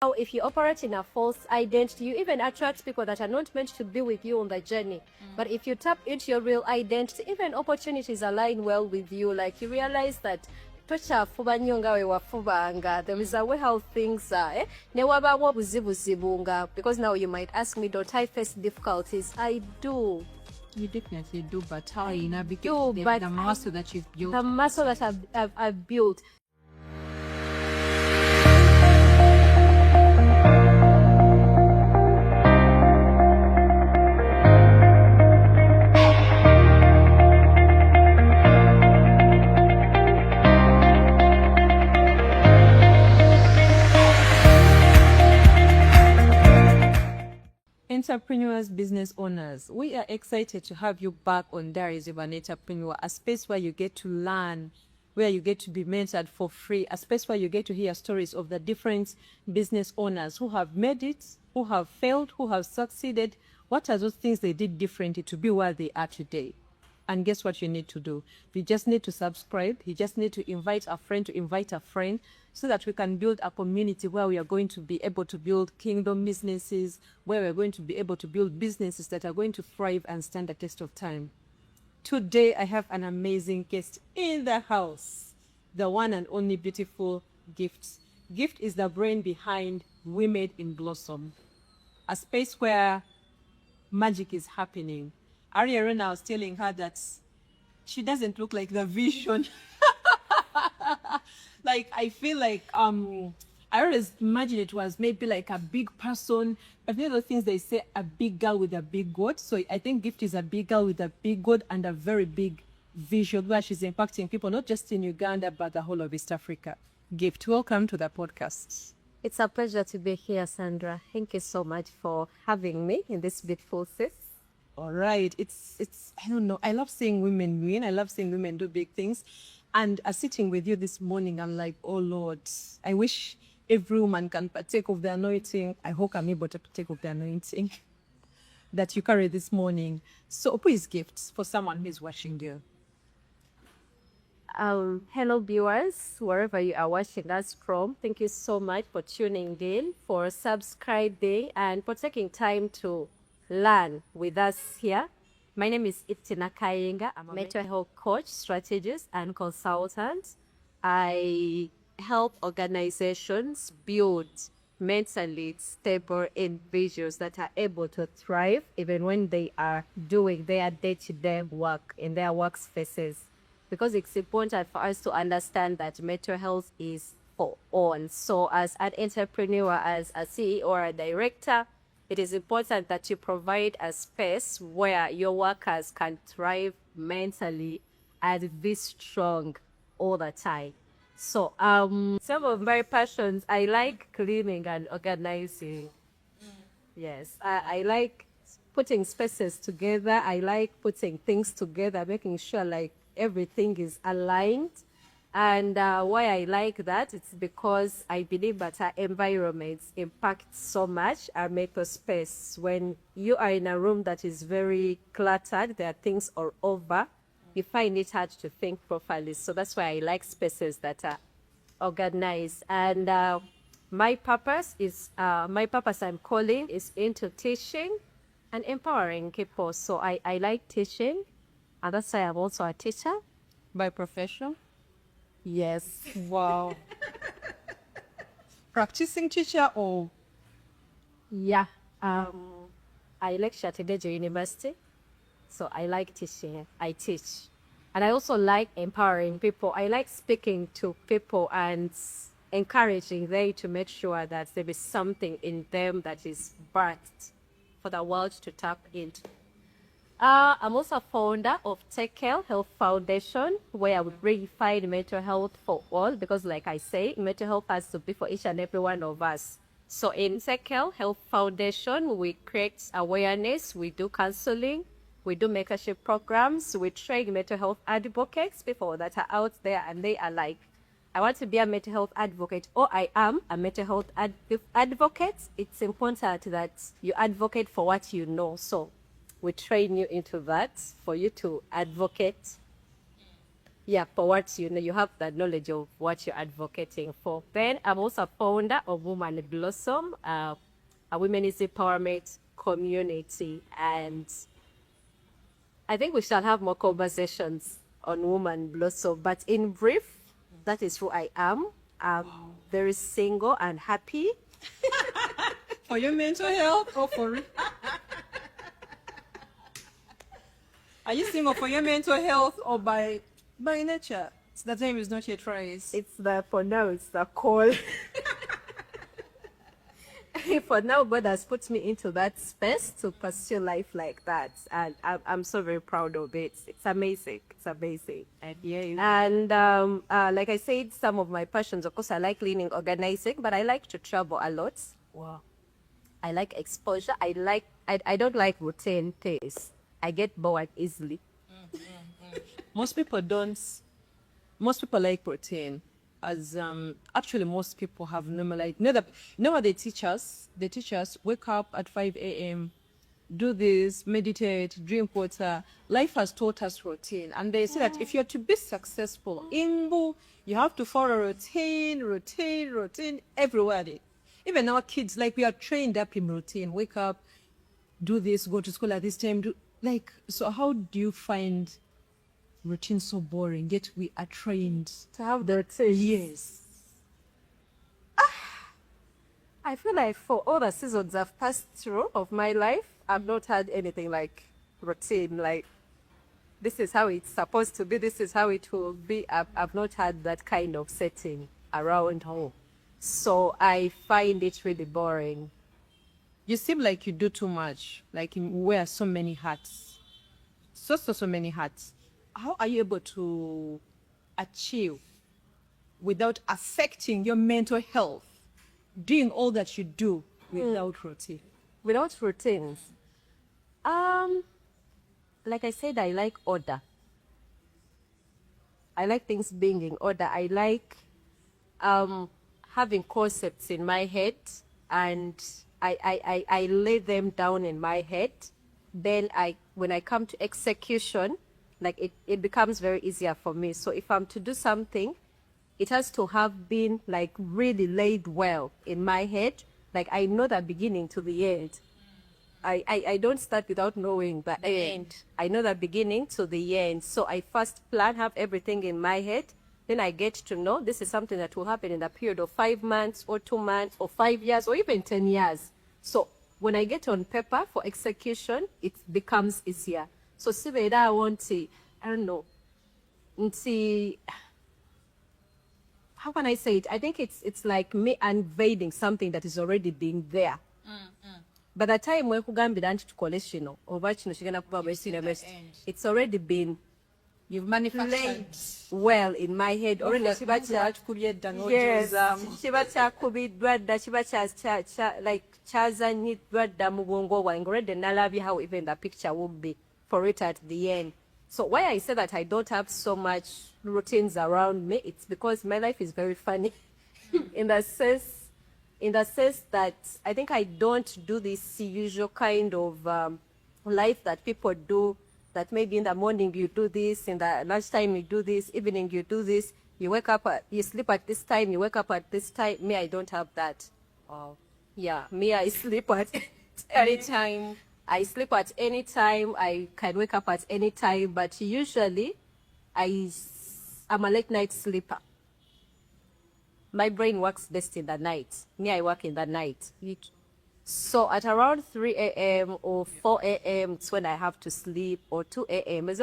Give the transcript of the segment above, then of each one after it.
Now, if you operate in a false identity, you even attract people that are not meant to be with you on the journey. But if you tap into your real identity, even opportunities align well with you. Like you realize that there is a way how things are. Because now you might ask me, don't I face difficulties? I do. You definitely do, but how you navigate But the muscle that you've built? The muscle that I've built. Entrepreneurs, business owners, we are excited to have you back on Diaries of an Entrepreneur, a space where you get to learn, where you get to be mentored for free, a space where you get to hear stories of the different business owners who have made it, who have failed, who have succeeded. What are those things they did differently to be where they are today? And guess what you need to do? You just need to subscribe. You just need to invite a friend so that we can build a community where we are going to be able to build kingdom businesses, where we're going to be able to build businesses that are going to thrive and stand the test of time. Today, I have an amazing guest in the house, the one and only beautiful Gift. Gift is the brain behind Women in Blossom, a space where magic is happening. Ariana was telling her that she doesn't look like the vision. Like, I feel like I always imagine it was maybe like a big person. But you know the things they say, a big girl with a big God. So I think Gift is a big girl with a big God and a very big vision where she's impacting people, not just in Uganda, but the whole of East Africa. Gift, welcome to the podcast. It's a pleasure to be here, Sandra. Thank you so much for having me in this beautiful space. All right. It's I don't know. I love seeing women win. I love seeing women do big things. And sitting with you this morning, I'm like, oh Lord, I wish every woman can partake of the anointing. I hope I'm able to partake of the anointing that you carry this morning. So please, Gifts for someone who is watching you. Hello viewers, wherever you are watching us from. Thank you so much for tuning in, for subscribing, and for taking time to learn with us here. My name is Nakayinga. I'm a mental health coach, strategist, and consultant. I help organizations build mentally stable individuals that are able to thrive even when they are doing their day-to-day work in their workspaces. Because it's important for us to understand that mental health is for all. So as an entrepreneur, as a CEO or a director, it is important that you provide a space where your workers can thrive mentally and be strong all the time. So some of my passions, I like cleaning and organizing. Yes, I like putting spaces together. I like putting things together, making sure like everything is aligned. And why I like that, it's because I believe that our environments impact so much our mental space. When you are in a room that is very cluttered, there are things all over, you find it hard to think properly. So that's why I like spaces that are organized. And my purpose I'm calling is into teaching and empowering people. So I like teaching, and that's why I'm also a teacher. By profession? Yes. Wow. Practicing teacher or? Yeah. I lecture at Ileje University. So I like teaching. I teach. And I also like empowering people. I like speaking to people and encouraging them to make sure that there is something in them that is birthed for the world to tap into. I'm also a founder of Tekel Health Foundation, where we redefine mental health for all, because like I say, mental health has to be for each and every one of us. So in Tekel Health Foundation, we create awareness, we do counseling, we do mentorship programs, we train mental health advocates, people that are out there and they are like, I want to be a mental health advocate, or I am a mental health advocate. It's important that you advocate for what you know. So we train you into that for you to advocate. yeah, for what you know, you have the knowledge of what you're advocating for. Then I'm also a founder of Woman Blossom, a women's empowerment community, and I think we shall have more conversations on Woman Blossom. But in brief, that is who I am. I'm very single and happy. For your mental health or for... Are you single for your mental health or by nature? The time is not yet right. It's the, for now, it's the call. For now, God has put me into that space to pursue life like that. And I'm so very proud of it. It's amazing. It's amazing. And yeah, And like I said, some of my passions, of course, I like cleaning, organizing, but I like to travel a lot. wow. I like exposure. I don't like routine things. I get bored easily. Most people don't. Most people like protein, as actually most people have normalized. No, they teach us. They teach us wake up at 5 a.m., do this, meditate, drink water. Life has taught us routine, and they say that if you're to be successful in Bo, you have to follow routine everywhere. Even our kids, like we are trained up in routine. Wake up, do this, go to school at this time. So how do you find routine so boring, yet we are trained To have the routine. yes? I feel like for all the seasons I've passed through of my life, I've not had anything like routine. Like, this is how it's supposed to be, this is how it will be. I've not had that kind of setting around home. So I find it really boring. You seem like you do too much, like you wear so many hats, so many hats. How are you able to achieve without affecting your mental health, doing all that you do without routine? Without routines, like I said, I like order. I like things being in order. I like having concepts in my head, and I lay them down in my head. Then when I come to execution, like it becomes very easier for me. So if I'm to do something, it has to have been like really laid well in my head. Like I know the beginning to the end. I don't start without knowing the end. I know the beginning to the end. So I first plan, have everything in my head. Then I get to know this is something that will happen in a period of 5 months or 2 months or 5 years or even 10 years. So when I get on paper for execution, it becomes easier. So see, I want to, I don't know, see, how can I say it? I think it's like me unveiling something that is already been there. By the time we kugambira nti tukole kino oba kino kigenda kuba bwekino, it's already been You've manufactured well in my head already. Kiba kyakubiddwa dda, kiba like kyazanyiddwa dda mu bwongo bwange already. Nalabye how even the picture would be for it at the end. So why I say that I don't have so much routines around me, it's because my life is very funny in the sense that I think I don't do this usual kind of life that people do, that maybe in the morning you do this, in the lunchtime you do this, evening you do this, you wake up, you sleep at this time, you wake up at this time. Me, I don't have that. wow. Yeah, me, I sleep at any time. I sleep at any time. I can wake up at any time, but usually I'm a late night sleeper. My brain works best in the night. Me, I work in the night. So at around 3 a.m. or 4 a.m. it's when I have to sleep, or 2 a.m. Because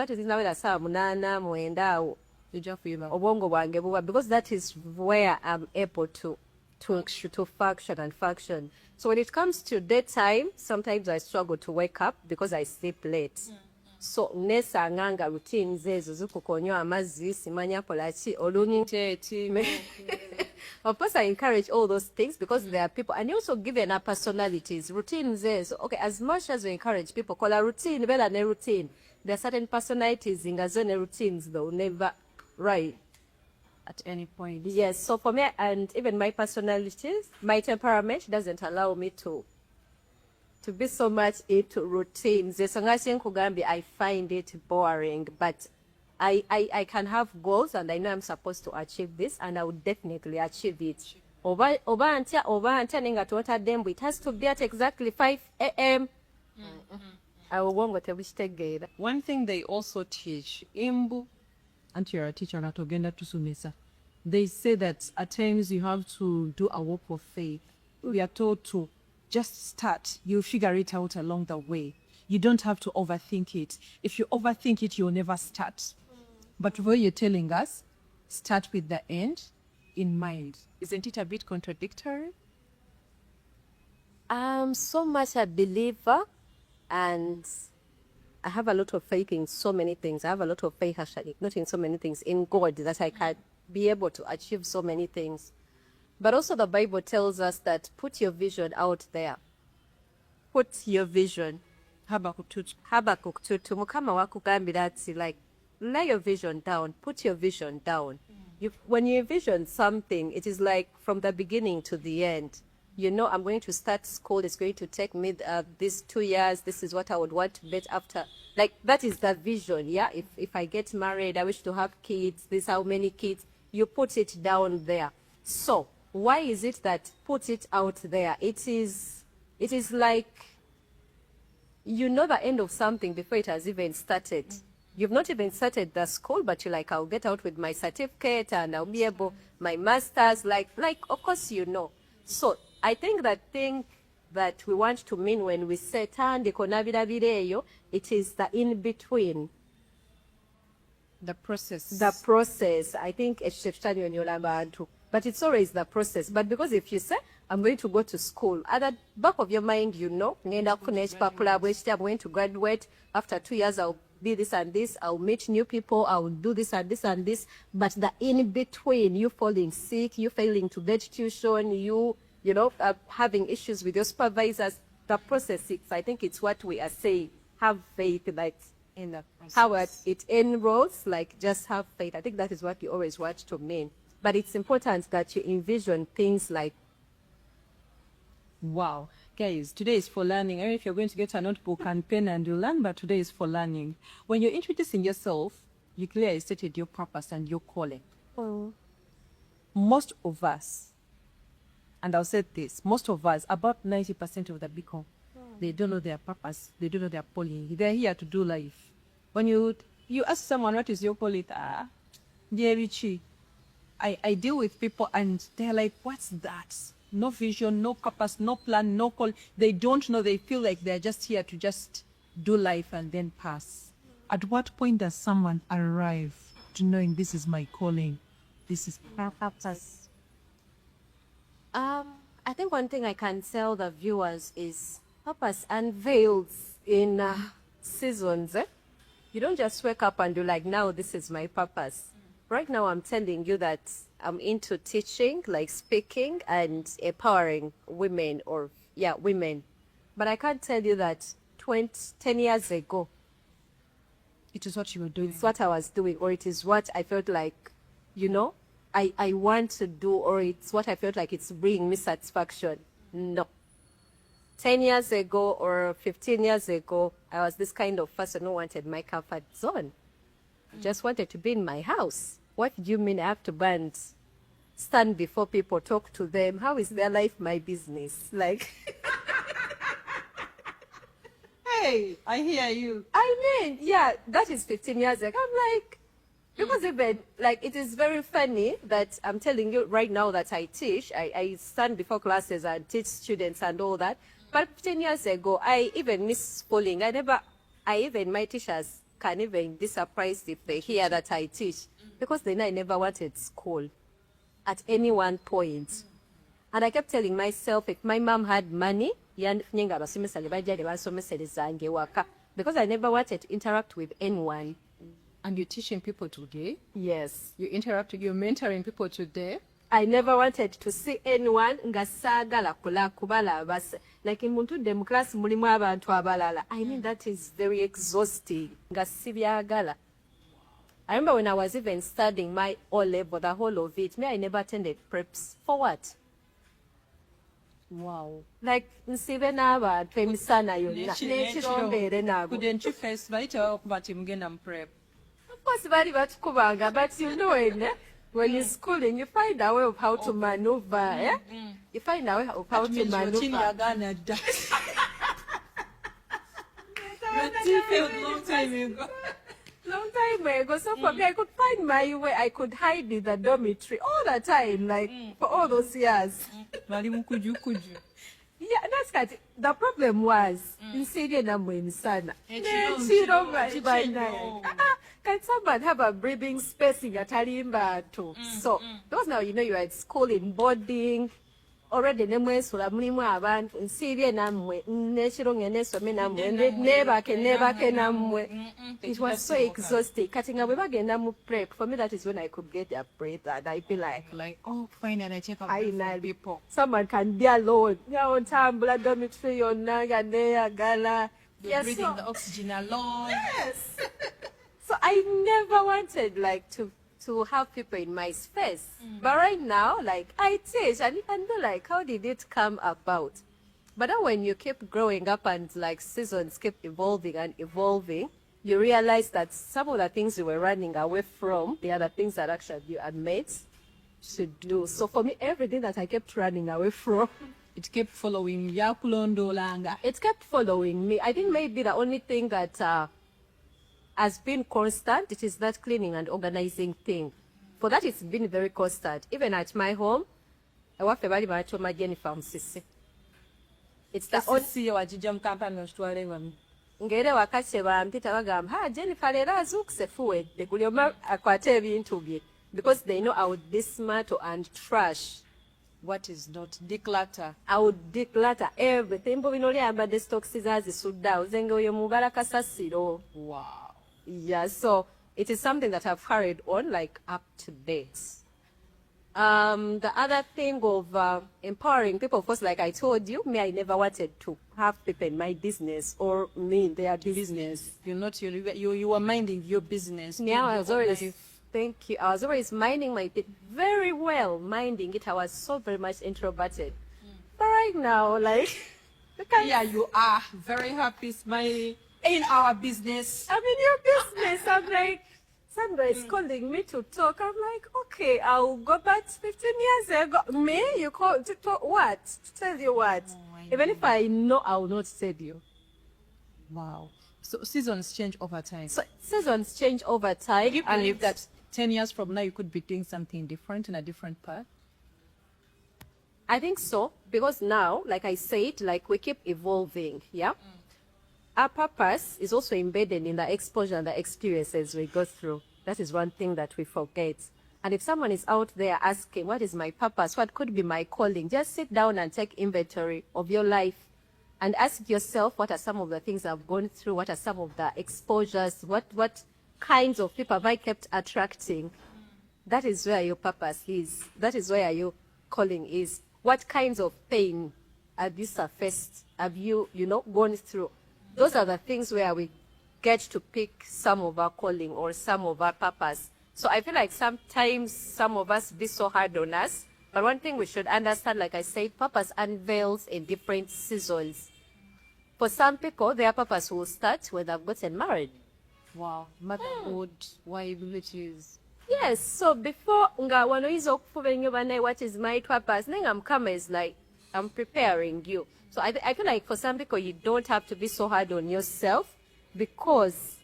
that is where I'm able to function and function. So when it comes to daytime, sometimes I struggle to wake up because I sleep late. So nesanganga routines ezo zikukonywa amazzi simanya kolaki olunyi. Of course, I encourage all those things because there are people, and also given our personalities, routines is okay. As much as we encourage people, call a routine, better than a routine. There are certain personalities in a zone routines though never right At any point. Yes. So for me, and even my personalities, my temperament doesn't allow me to be so much into routines. I find it boring, but I can have goals and I know I'm supposed to achieve this and I would definitely achieve it. Oba antya nenga twotadde it has to be at exactly 5 a.m. Awo bwongo tebukitegeera. One thing they also teach, imbu, and you're a teacher, natogenda tusomesa. They say that at times you have to do a walk of faith. We are told to just start. You'll figure it out along the way. You don't have to overthink it. If you overthink it, you'll never start. But what you're telling us, start with the end in mind. Isn't it a bit contradictory? I'm so much a believer and I have a lot of faith in so many things. I have a lot of faith, actually, not in so many things, in God, that I can be able to achieve so many things. But also the Bible tells us that put your vision out there. Put your vision. Habakkuk 2. Mukama wakugambira ati, like, lay your vision down. Put your vision down. When you envision something, it is like from the beginning to the end. You know, I'm going to start school. It's going to take me these 2 years. This is what I would want to get after. Like, that is the vision, yeah? If I get married, I wish to have kids. This how many kids. You put it down there. So, why is it that put it out there? It is like, you know the end of something before it has even started. You've not even started the school, but you're like, I'll get out with my certificate and I'll be able, my master's, like, of course you know. So, I think that thing that we want to mean when we say tandiko nabirabireyo, it is the in-between. The process. The process. I think but it's always the process. But because if you say, I'm going to go to school, at the back of your mind, you know, I'm going to graduate. After 2 years, I'll be this and this. I'll meet new people. I'll do this and this and this. But the in-between, you falling sick, you failing to get tuition, you know, having issues with your supervisors, the process, I think it's what we are saying. Have faith, like, in the process. How it enrolls, like, just have faith. I think that is what you always want to mean. But it's important that you envision things like, wow. Guys, today is for learning. I don't know if you're going to get a notebook and pen and you learn, but today is for learning. When you're introducing yourself, you clearly stated your purpose and your calling. oh, Most of us, and I'll say this, most of us, about 90% of the Biko, they don't know their purpose, they don't know their calling. They're here to do life. When you ask someone, what is your calling? I deal with people and they're like, what's that? No vision, no purpose, no plan, no call. They don't know. They feel like they're just here to just do life and then pass. At what point does someone arrive to knowing this is my calling? This is my purpose. I think one thing I can tell the viewers is purpose unveils in seasons. You don't just wake up and do like, now this is my purpose. Right now I'm telling you that I'm into teaching, like speaking and empowering women women. But I can't tell you that 10 years ago, It is what you were doing. it's what I was doing, or it is what I felt like, you know, I want to do, or it's what I felt like it's bringing me satisfaction. No. 10 years ago or 15 years ago, I was this kind of person who wanted my comfort zone. I just wanted to be in my house. What do you mean I have to stand before people, talk to them? How is their life my business? Like, Hey, I hear you. I mean, yeah, that is 15 years ago. I'm like, because even, like, it is very funny that I'm telling you right now that I teach. I stand before classes and teach students and all that. But 15 years ago, I even miss schooling. Even my teachers can even be surprised if they hear that I teach. Because then I never wanted school at any one point. And I kept telling myself, if my mom had money, because I never wanted to interact with anyone. And you're teaching people today. Yes. You're mentoring people today. I never wanted to see anyone nga saagala kubalaba. Like in muntudde mu class mulimu abantu abalala. I mean, that is very exhausting. Nga sibyagala. I remember when I was even studying my O-level, the whole of it, I never attended preps. For what? Wow. Like, nsibe n'abantu emisana yonna. N'ekiro mbeere nabo. Couldn't you first write up about him again and prep? Of course, bali batukubanga, but you know, when you're schooling, you find a way of how to maneuver. You find a way of how to maneuver. Long time ago. Long time ago. So for me, I could find my way. I could hide in the dormitory all the time, like for all those years. Yeah, that's kind. The problem was in Syria in Sana. Can someone have a breathing space in Talimba too? So those now you are at school in boarding. Already nemwe sula mulimu abantu nsiibye nammwe nekiro ngende some nammwe neebake nammwe. It was so exhausting. Kati nga bwe bagenda mu prep, for me that is when I could get a breath and I feel like oh, fine, I check out people. Someone can be alone. Nga ontambula dormitory yonna nga neeyagala. You're breathing the oxygen alone. Yes. So I never wanted like to have people in my space. But right now, like I teach and you can be like, how did it come about? But then when you keep growing up and like seasons keep evolving and evolving, you realize that some of the things you were running away from, they are the things that actually you are made to do. So for me, everything that I kept running away from, it kept following you. It kept following me. I think maybe the only thing that has been constant, it is that cleaning and organizing thing. For that, it's been very constant. Even at my home, I work for my Jennifer Msisi. It's the only ngere wakase bampita bagamba Jennifer lero azukuse fuwedde buli omu akwate ebintu bye because they know I would dismantle and trash what is not declutter. I would declutter everything. Mbo bino lyambadde stocks zazisudde awo zenge oyo mubala kasasiro. Wow. Yeah, so it is something that I've carried on like up to date. The other thing of empowering people, of course, like I told you, I never wanted to have people in my business or me in their business. You were minding your business. Yeah, I was always, thank you. I was always minding my bit very well, minding it. I was so very much introverted. But right now, like, yeah, you are very happy, smiling in our business. I'm in your business. I'm like, somebody is calling me to talk. I'm like, okay, I'll go back 15 years ago. Me? You call to talk what? To tell you what? Even if I know, I will not tell you. Wow. So seasons change over time. So seasons change over time. You believe that 10 years from now, you could be doing something different in a different path? I think so. Because now, like I said, like we keep evolving. Yeah. Our purpose is also embedded in the exposure and the experiences we go through. That is one thing that we forget. And if someone is out there asking, what is my purpose? What could be my calling? Just sit down and take inventory of your life and ask yourself, what are some of the things I've gone through? What are some of the exposures? What kinds of people have I kept attracting? That is where your purpose is. That is where your calling is. What kinds of pain have you surfaced? Have you, gone through? Those are the things where we get to pick some of our calling or some of our purpose. So I feel like sometimes some of us be so hard on us. But one thing we should understand, like I said, purpose unveils in different seasons. For some people, their purpose will start when they've gotten married. Wow. Motherhood, wives. Yes. So before nga wano izo okufuba ennyo banaye, what is my purpose? Nenga mukama is like, I'm preparing you. So I feel like for some people, you don't have to be so hard on yourself because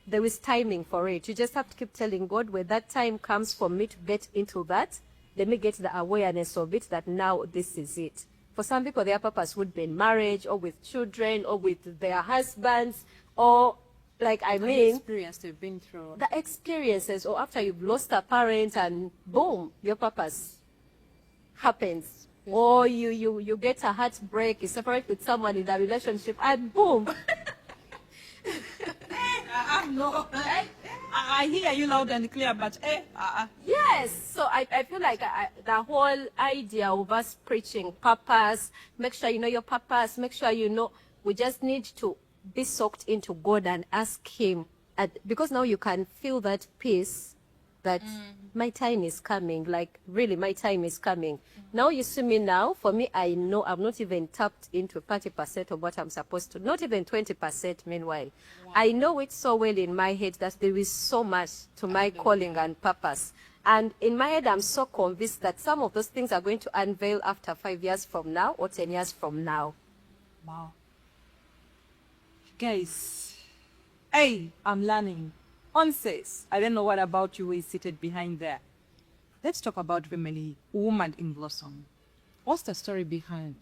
there is timing for it. You just have to keep telling God, when that time comes for me to get into that, let me get the awareness of it that now this is it. For some people, their purpose would be in marriage or with children or with their husbands or the experience they've been through. The experiences, or after you've lost a parent and boom, your purpose happens. Or you get a heartbreak, you separate with someone in a relationship, and boom. No. I hear you loud and clear, but Yes. So I feel like the whole idea of us preaching purpose, make sure you know your purpose, make sure you know, we just need to be soaked into God and ask Him. Because now you can feel that peace that my time is coming. Like, really, my time is coming. Now you see me now. For me, I know I'm not even tapped into 30% of what I'm supposed to. Not even 20%, meanwhile. I know it so well in my head that there is so much to my calling and purpose. And in my head, I'm so convinced that some of those things are going to unveil after 5 years from now or 10 years from now. Wow. Guys, hey, I'm learning. Onses, I don't know what about you is seated behind there. Let's talk about Woman in Blossom. What's the story behind?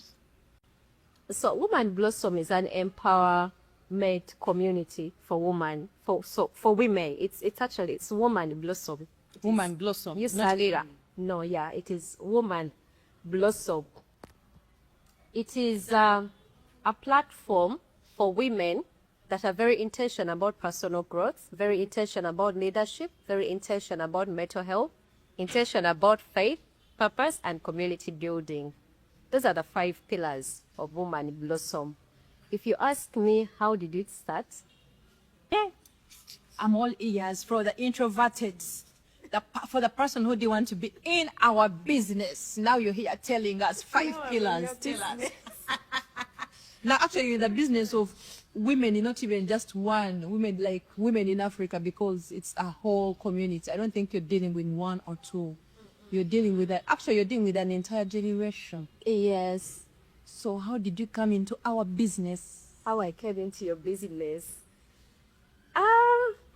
So Woman Blossom is an empowerment community for women, for women. It's Woman Blossom. Woman Blossom. Yes, not Salira. No, yeah, it is Woman Blossom. It is a platform for women that are very intentional about personal growth, very intentional about leadership, very intentional about mental health, intentional about faith, purpose, and community building. Those are the 5 pillars of Woman Blossom. If you ask me, how did it start? Yeah. I'm all ears for the introverted, for the person who didn't want to be in our business. Now you're here telling us 5 pillars. Tell us. Now, actually, the business of women is not even just one. Women in Africa, because it's a whole community. I don't think you're dealing with 1 or 2. You're dealing with that. Actually, you're dealing with an entire generation. Yes. So how did you come into our business? How I came into your business?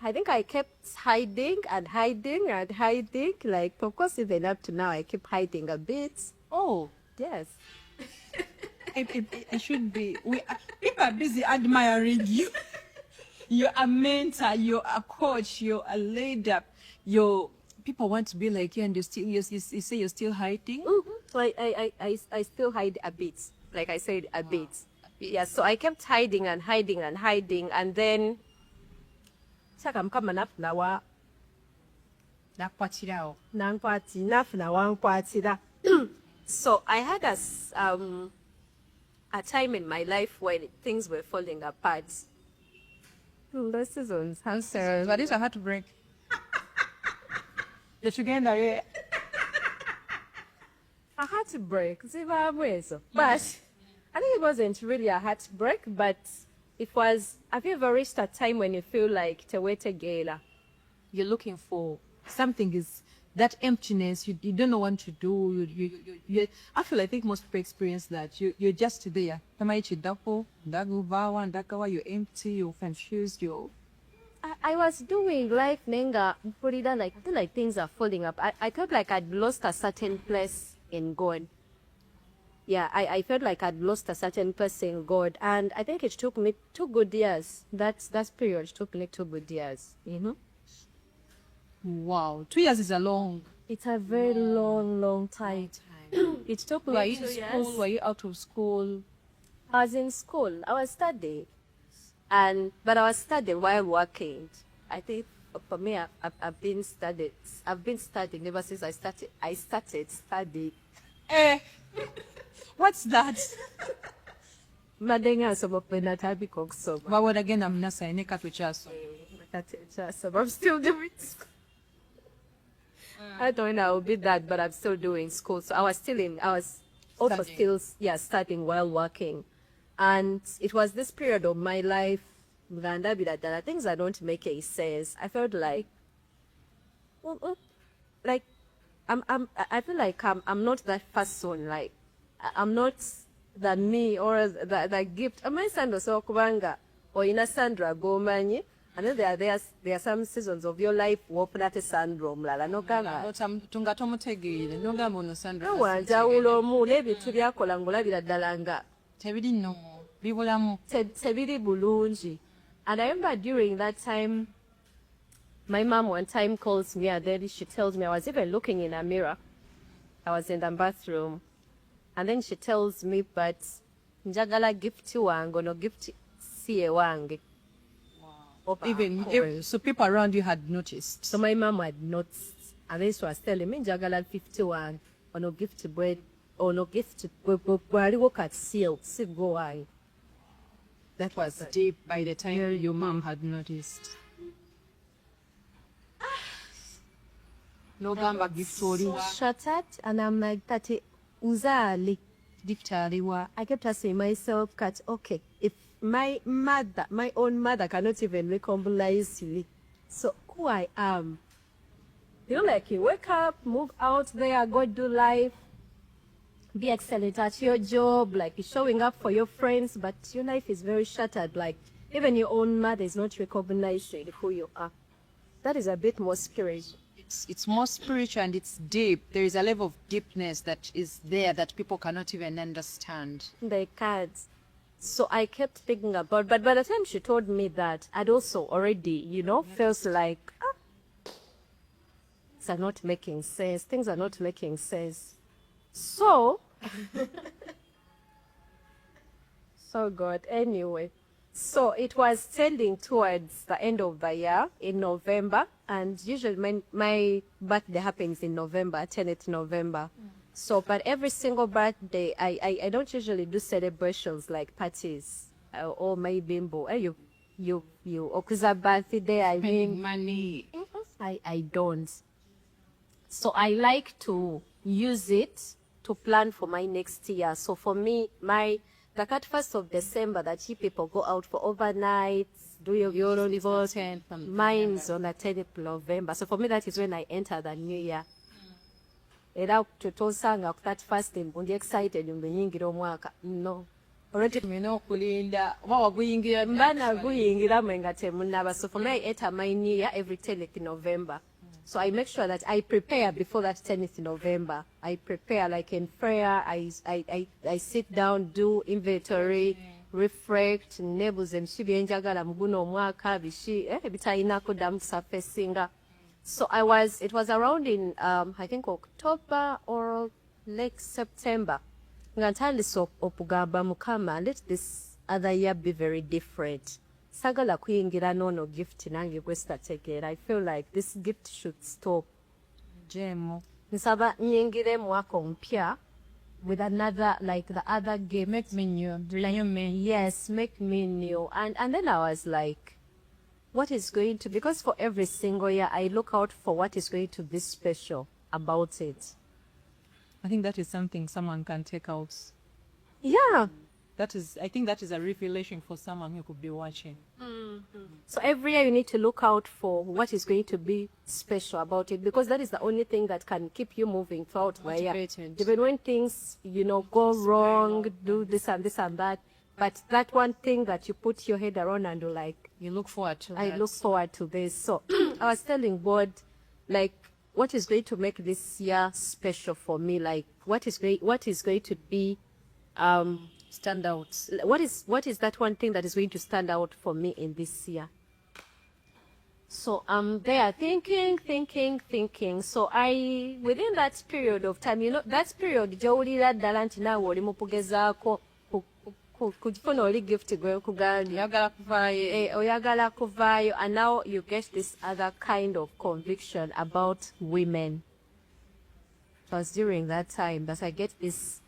I think I kept hiding and hiding and hiding. Like, of course, even up to now, I keep hiding a bit. Oh, yes. It should be. People are busy admiring you. You're a mentor. You're a coach. You're a leader. People want to be like you, and you say you're still hiding. Mm-hmm. So I still hide a bit. Like I said, a bit. Yeah. So I kept hiding and hiding and hiding, and then. So I had a time in my life when things were falling apart. Those seasons, But it's a heartbreak. You're together, yeah. A heartbreak, but I think it wasn't really a heartbreak, but it was. Have you ever reached a time when you feel like Tewete Gela? You're looking for something, is that emptiness. You don't know what to do. I think most people experience that. You're just there. You're empty. You're confused. I was doing life, Nenga, Purida, like, I feel like things are falling up. I felt like I'd lost a certain place in God. Yeah, I felt like I'd lost a certain place in God. And I think it took me 2 good years. That period took me 2 good years. Mm-hmm. Wow, 2 years is a long. It's a very long time. It took like, were you in school? Were you out of school? I was in school. I was studying. But I was studying while working. I think for me, I've been studying. I've been studying ever since I started studying. What's that? Madenga sobopenda tabi kokusoma. But what again? I'm not saying I'm still doing school. I don't know I'll be that, but I'm still doing school. So I was also still studying while working. And it was this period of my life, things that don't make any sense. I felt like, I feel like I'm not that person. Like, I'm not the me or the gift. Am I Sandra so kubanga or ina Sandra gomanyi? And then there are some seasons of your life where that syndrome lala no kanga. Tunga tomutegere no gamba ono Sandra. Wanjawulo mu n'ebintu byakola ng'olabira ddala nga tebiri no bibulamu tebiri bulungi. And I remember during that time, my mom one time calls me and then she tells me, I was even looking in a mirror. I was in the bathroom. And then she tells me, but njagala gift wange no gift siye wange. Wow. Even so people around you had noticed. So my mom had noticed. And then she was telling me, njagala 51 or no gift bread or no gift bwaliwo kat seal go why. That was deep by the time your mom had noticed. N'ogamba gift oli shattered, and I'm like, Tati, uzali. gift aliwa. I kept asking myself, Kat, okay, if my mother, my own mother cannot even recognize me, so who I am. You know, like you wake up, move out there, go do life, be excellent at your job, like you're showing up for your friends, but your life is very shattered. Like even your own mother is not recognizing who you are. That is a bit more spiritual. It's more spiritual and it's deep. There is a level of deepness that is there that people cannot even understand. They can't. So I kept thinking about, but by the time she told me that, I'd also already, felt like, things are not making sense. Things are not making sense. So, so God, anyway. So it was tending towards the end of the year in November, and usually my birthday happens in November, 10th November. So, but every single birthday, I don't usually do celebrations like parties or my bimbo. You, okuza birthday, I mean, Money. I don't. So I like to use it to plan for my next year. So for me, the 1st of December, that you people go out for overnights, do your own divorce. Mine's on the 10th of November. So for me, that is when I enter the new year. Era tutosanga ku 31st mbundi excited mbenyingira omwaka. No. Already mena okulinda oba waguyingira Mbana guyingira mwenga temunaba. So for me, I enter my new year every 10th November. So I make sure that I prepare before that 10th November. I prepare like in prayer. I sit down, do inventory, reflect, neighbors and shibi njagala muguno omwaka bishi bitayina kudamu surfacing. So it was around in I think October or late September. Ngantandise okugamba Mukama, let this other year be very different. Sagala kuyingira nono gift nange kwestategeera. I feel like this gift should stop. Jemo. Nsaba nyingire mwaka mpya with another, like the other gift. Make me new. Yes, make me new. And then I was like, what is going to, because for every single year I look out for what is going to be special about it. I think that is something someone can take out. Yeah. I think that is a revelation for someone who could be watching. So every year you need to look out for what is going to be special about it, because that is the only thing that can keep you moving throughout the year. Motivated. Even when things, go wrong, do this and that, but that one thing that you put your head around and you're like, You look forward to I that. look forward to this. So I was telling God, like, what is going to make this year special for me? Like, what is going to be, Stand out. what is that one thing that is going to stand out for me in this year? So I'm there thinking. So within that period of time, that period, gy'owulira ddala nti naawe oli mu kugezaako kufuna oli gift gwe kugambye. Oyagala kuvaayo, and now you get this other kind of conviction about women. It was during that time that I get this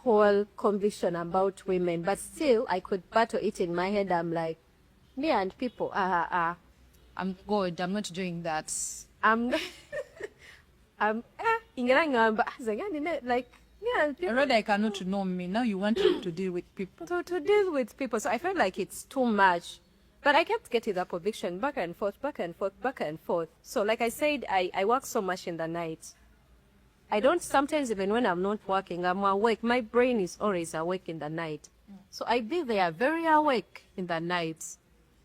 whole conviction about women, but still I could battle it in my head. I'm like, me and people, I'm good. I'm not doing that. Like, yeah, people, Already I cannot know me. Now you want to deal with people. to deal with people. So I felt like it's too much. But I kept getting that conviction back and forth. So like I said, I work so much in the night. I don't, sometimes even when I'm not working, I'm awake. My brain is always awake in the night. So I be there very awake in the night.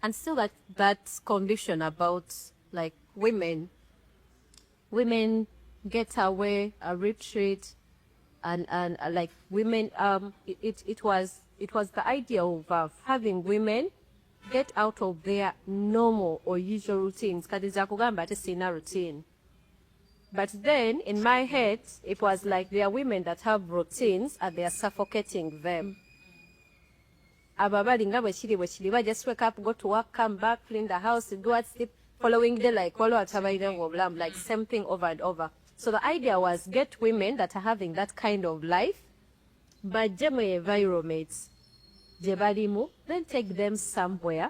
And still that conviction about like women get away, a retreat, and like women, it was the idea of having women get out of their normal or usual routines. Kadiza kugamba ate sina routine. But then in my head, it was like there are women that have routines and they are suffocating them. Ababali nga bwe kiri, just wake up, go to work, come back, clean the house, go and sleep, following day like like same thing over and over. So the idea was get women that are having that kind of life, but gye mu environments gye balimu, then take them somewhere,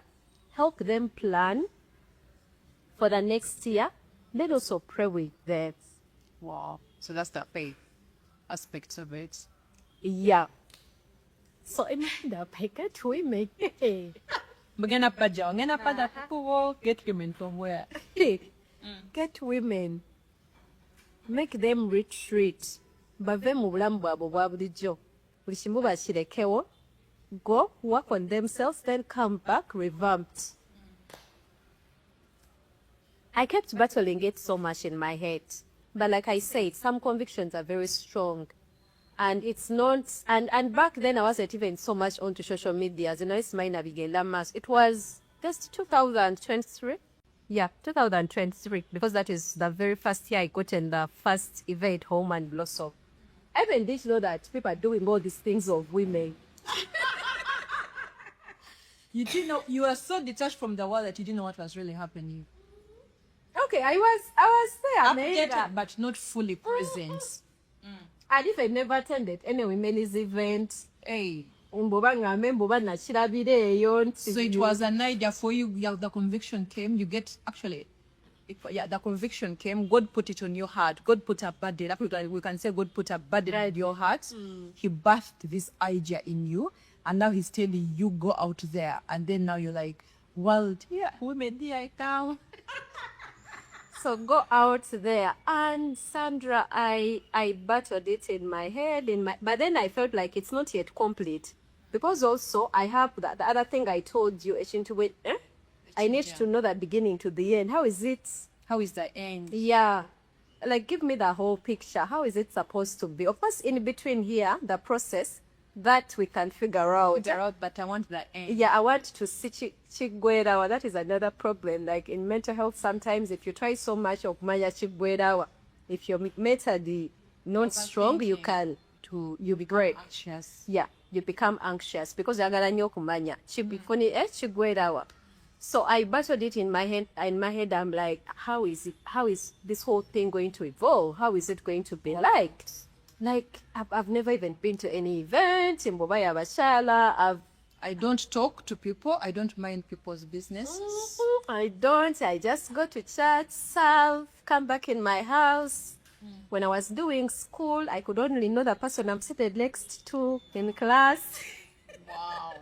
help them plan for the next year, then also pray with them. Wow. So that's the faith aspect of it. Yeah. So imagine I get women. Ngena pada kuwo, get women from where? Get women. Make them retreat. Bave mu bulamu bwabwe bwa bulijjo. Buli kimu bakirekewo. Go work on themselves, then come back revamped. I kept battling it so much in my head. But like I said, some convictions are very strong. And it's not, and back then I wasn't even so much onto social media. You know, it's my navigation mass. It was just 2023. Yeah, 2023, because that is the very first year I got in the first event, Home and Blossom. I even didn't know that people are doing all these things of women. You didn't know, you were so detached from the world that you didn't know what was really happening. Okay, I was there, Updated, but not fully present. And if I never attended any women's event, Hey. so it was an idea for you. Yeah, the conviction came. You get actually, the conviction came. God put it on your heart. God put a burden. We can say God put a burden in your heart. He birthed this idea in you, and now He's telling you go out there. And then now you're like, world, yeah, women, here I come. So go out there. And Sandra, I battled it in my head, but then I felt like it's not yet complete. Because also I have the other thing I told you, I need to know the beginning to the end. How is it? How is the end? Yeah. Like, give me the whole picture. How is it supposed to be? Of course, in between here, the process that we can figure out. But I want the end. Yeah, I want to see Chigwerawa. That is another problem. Like in mental health, sometimes if you try so much of Maya Chigwerawa, if your mentally not strong, you be great. Anxious. Yeah, you become anxious because you're gonna kumanya. Chigwerawa. So I battled it in my head. In my head, I'm like, how is it? How is this whole thing going to evolve? How is it going to be like? Like, I've never even been to any event in Bobaya Bashala. I don't talk to people. I don't mind people's business. I don't. I just go to church, serve, come back in my house. When I was doing school, I could only know the person I'm seated next to in class. Wow.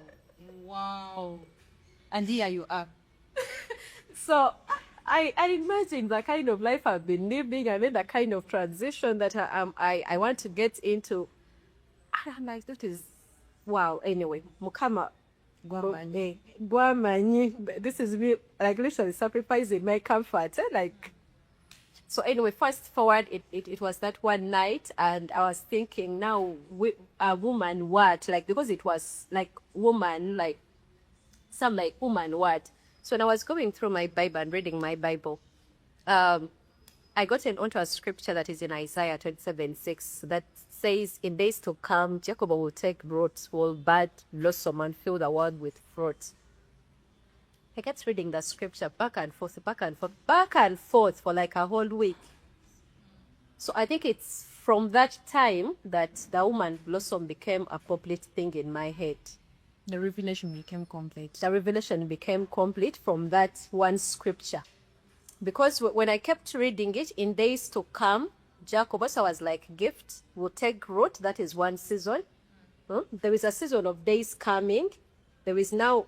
Wow. And here you are. So I imagine the kind of life I've been living and then the kind of transition that I want to get into. I'm like, that is, wow. Anyway, Mukama. Guamanyi. This is me, like, literally sacrificing my comfort. Like, so anyway, fast forward, it was that one night, and I was thinking, now, a woman what? Like, because it was like woman, like, some like woman what? So when I was going through my Bible and reading my Bible, I got onto a scripture that is in Isaiah 27:6 that says, in days to come, Jacob will take root, will bud, blossom, and fill the world with fruit. I kept reading the scripture back and forth for like a whole week. So I think it's from that time that the woman blossom became a complete thing in my head. The revelation became complete. The revelation became complete from that one scripture. Because when I kept reading it, in days to come, Jacob also was like, gift will take root. That is one season. There is a season of days coming. There is now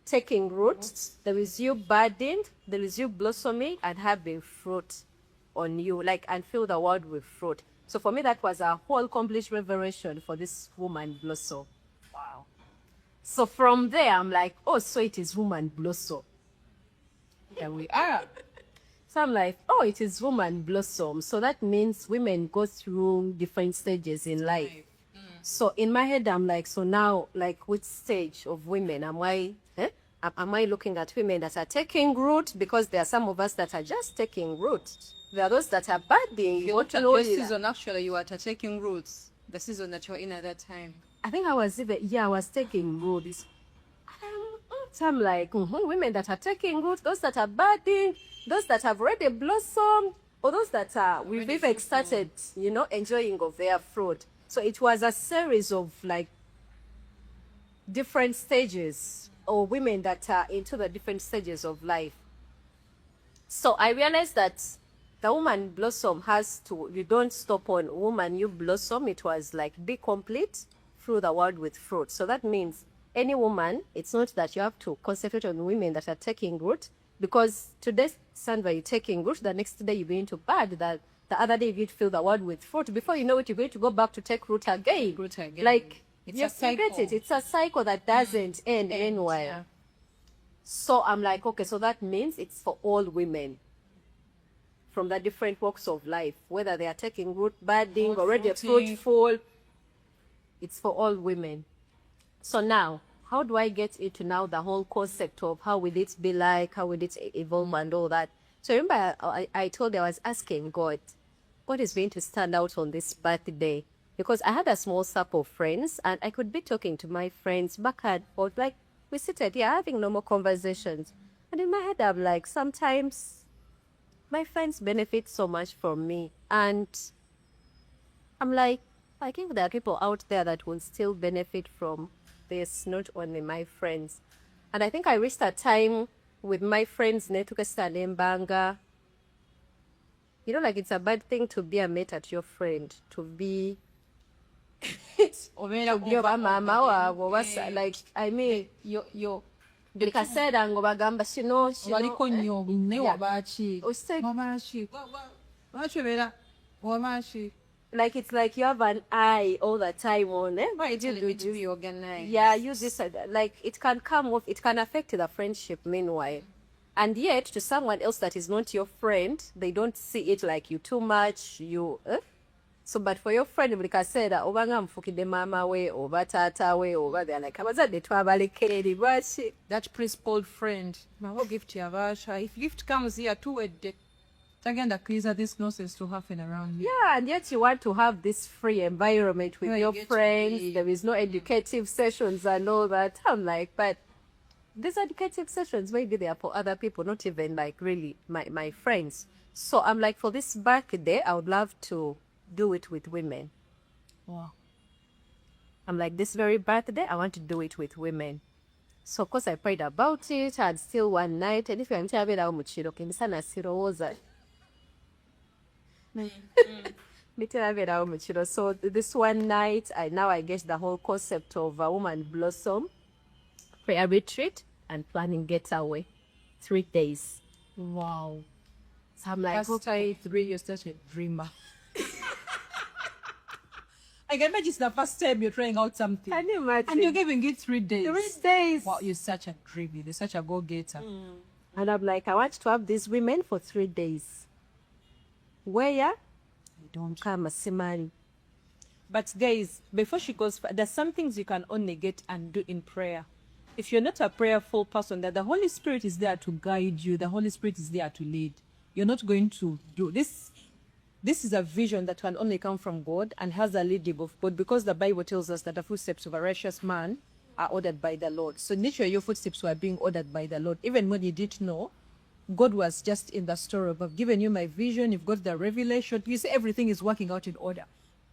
taking root. There is you budding. There is you blossoming and having fruit on you, like, and fill the world with fruit. So for me, that was a whole complete revelation for this woman blossom. Wow. So from there, I'm like, oh, so it is woman blossom. Here we are. So I'm like, oh, it is woman blossom. So that means women go through different stages in life. So in my head, I'm like, so now, like, which stage of women am I? Am I looking at women that are taking root? Because there are some of us that are just taking root. There are those that are budding. Your season, actually, you are taking roots. The season that you're in at that time. I think I was taking root. So I'm like, women that are taking root, those that are budding, those that have already blossomed, or those that are, we've even started, enjoying of their fruit. So it was a series of like different stages, or women that are into the different stages of life. So I realized that the woman blossom has to, you don't stop on woman, you blossom. It was like be complete through the world with fruit. So that means any woman, it's not that you have to concentrate on women that are taking root, because today, Sandra, you're taking root, the next day you're going to bud, the other day you're going to fill the world with fruit. Before you know it, you're going to go back to take root again. Like, it's you a cycle. get it. It's a cycle that doesn't end anywhere. Yeah. So I'm like, okay, so that means it's for all women from the different walks of life, whether they are taking root, budding, already fruitful. It's for all women. So now, how do I get into now the whole concept of how will it be like, how will it evolve and all that? So remember, I told you I was asking God, what is going to stand out on this birthday? Because I had a small circle of friends and I could be talking to my friends back and forth, like we seated here having normal conversations. And in my head, I'm like, sometimes my friends benefit so much from me. And I'm like, I think there are people out there that will still benefit from this, not only my friends. And I think I reached a time with my friends, Netukesta Nembanga. You know, like it's a bad thing to be a mate at your friend, to be mama like, I mean, yo bikasera ngo bagamba shino waliko nnyo ne Yeah. wabaki Ose- wabaki wabaki like it's like you have an eye all the time on why do you organize? Yeah, use this like it can come off, it can affect the friendship meanwhile. And yet to someone else that is not your friend, they don't see it like you too much, so but for your friend buli kaseera obanga mfukidde mama we oba taata we oba they're like abazadde twabalekere lwaki. That principled friend mawo gift yabasha, if gift comes here tuwedde tagenda kkiriza this nonsense to happen around you. Yeah, and yet you want to have this free environment with Where you your get to friends. be- There is no educative sessions and all that. I'm like, but these educative sessions, maybe they are for other people, not even like really my friends. So I'm like, for this birthday, I would love to do it with women. Wow. I'm like, this very birthday, I want to do it with women. So of course I prayed about it, and still one night, and if you're nkyabera muchiro kemisana sirowooza. Miterabeerawo muchiro. So this one night, I get the whole concept of a woman blossom, prayer retreat, and planning getaway. 3 days. Wow. So I'm like, Past okay. 3 you're such a dreamer. I can imagine it's the first time you're trying out something. Can you imagine? And you're giving it 3 days. 3 days. Wow, you're such a dreamer. You're such a go-getter. And I'm like, I want to have these women for 3 days. Where? I don't come a simari. But guys, before she goes, there's some things you can only get and do in prayer. If you're not a prayerful person, that the Holy Spirit is there to guide you. The Holy Spirit is there to lead. You're not going to do this. This is a vision that can only come from God and has a leading of God, because the Bible tells us that the footsteps of a righteous man are ordered by the Lord. So naturally, your footsteps were being ordered by the Lord. Even when you didn't know, God was just in the story of, I've given you my vision, you've got the revelation. You see, everything is working out in order.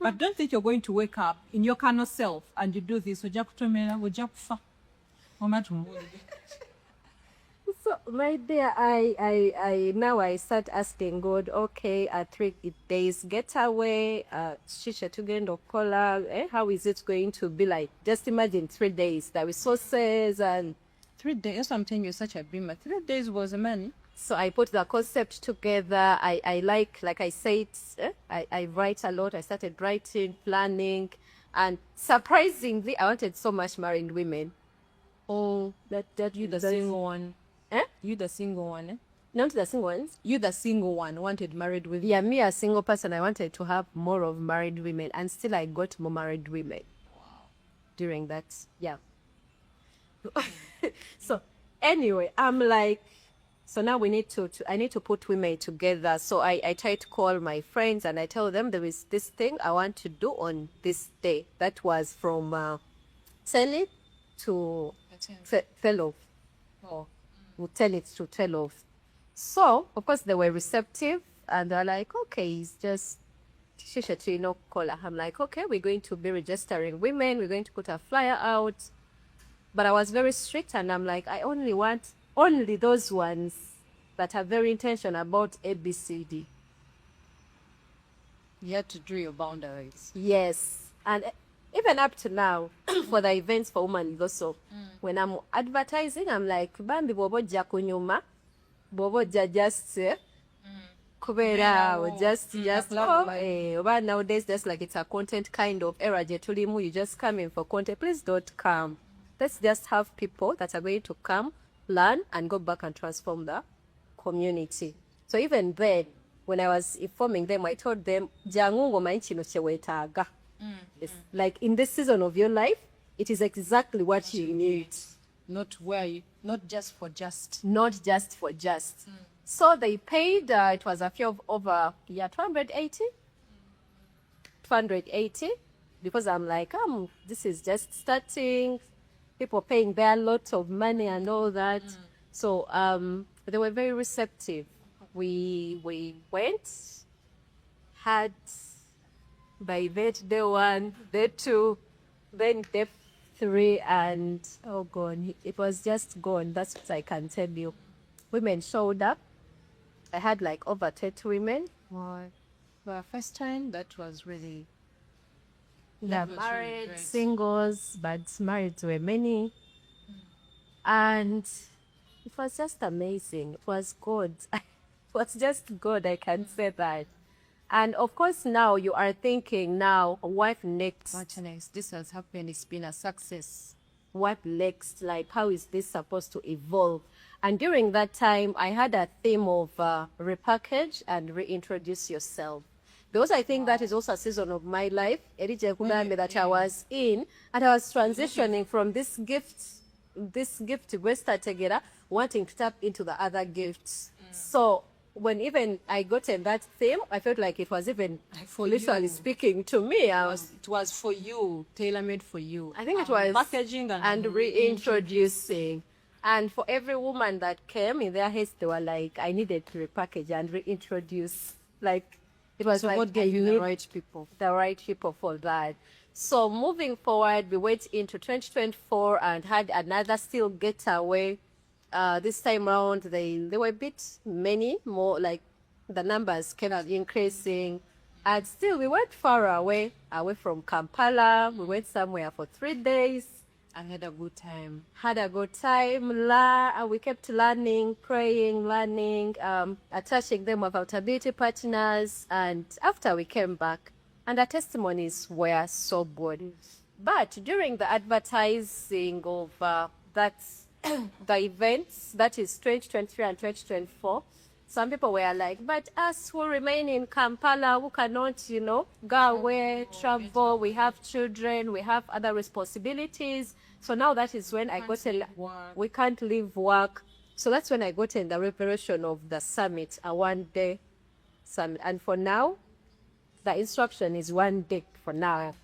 But don't think you're going to wake up in your carnal self and you do this. So right there, I now I start asking God, okay, 3 days getaway, shisha tugendo kola, how is it going to be like? Just imagine 3 days, the resources and 3 days. That's what I'm telling you, such a dreamer. 3 days was a man. so I put the concept together. I like I said, I write a lot. I started writing, planning, and surprisingly, I wanted so much married women. Oh, that you the single one. You the single one, eh? Not the single ones. You the single one wanted married with. Yeah, me a single person, I wanted to have more of married women, and still I got more married women. Wow. During that, yeah. So anyway, I'm like, so now we need I need to put women together. So I try to call my friends and I tell them there is this thing I want to do on this day. That was from Sally to Fellow. Oh. We'll tell it to tell off. So, of course, they were receptive and they're like, okay, it's just Shisha Kola. I'm like, okay, we're going to be registering women. We're going to put a flyer out. But I was very strict and I'm like, I only want only those ones that are very intentional about ABCD. You had to draw your boundaries. Yes. And even up to now, for the events for women also, when I'm advertising, I'm like, Bambi bobo jakunyuma, bobo just kubera, just but nowadays, just like it's a content kind of era, jetulimu, you just come in for content. Please don't come. Let's just have people that are going to come, learn, and go back and transform the community. So even then, when I was informing them, I told them, "Jangungo mainchino chewetaga." It's like in this season of your life, it is exactly what you need. Not just. Not just for just. So they paid, it was a fee of over 280, because I'm like, this is just starting, people paying their lot of money and all that. So they were very receptive. We went, had by that day 1, day 2, then day 3, and oh god, it was just gone. That's what I can tell you. Women showed up. I had like over 30 women. Wow. For first time, that was really. They're married, singles, but married were many. And it was just amazing. It was good. It was just good, I can say that. And of course, now you are thinking, now, what next? What next? This has happened. It's been a success. What next? Like, how is this supposed to evolve? And during that time, I had a theme of repackage and reintroduce yourself. Because I think that is also a season of my life, that I was in, and I was transitioning from this gift we start together, wanting to tap into the other gifts. So when even I got in that theme, I felt like it was even For literally you. speaking to me. It was for you, tailor-made for you. I think it was packaging and reintroducing. And for every woman that came in their heads, they were like, I needed to repackage and reintroduce. Like, it was So like, God gave I you the need right people. the right people for that. So moving forward, we went into 2024 and had another still getaway. This time around, they were a bit many more, like the numbers kept increasing. And still, we went far away from Kampala. We went somewhere for 3 days. And had a good time. Had a good time. We kept learning, praying, attaching them with accountability partners. And after we came back, and the testimonies were so good. But during the advertising of the events, that is 2023 and 2024, some people were like, but us who remain in Kampala, who cannot, go away, travel, we have children, we have other responsibilities. So now that is when I got we can't leave work. So that's when I got in the preparation of the summit, a 1-day summit. And for now, the instruction is 1 day for now.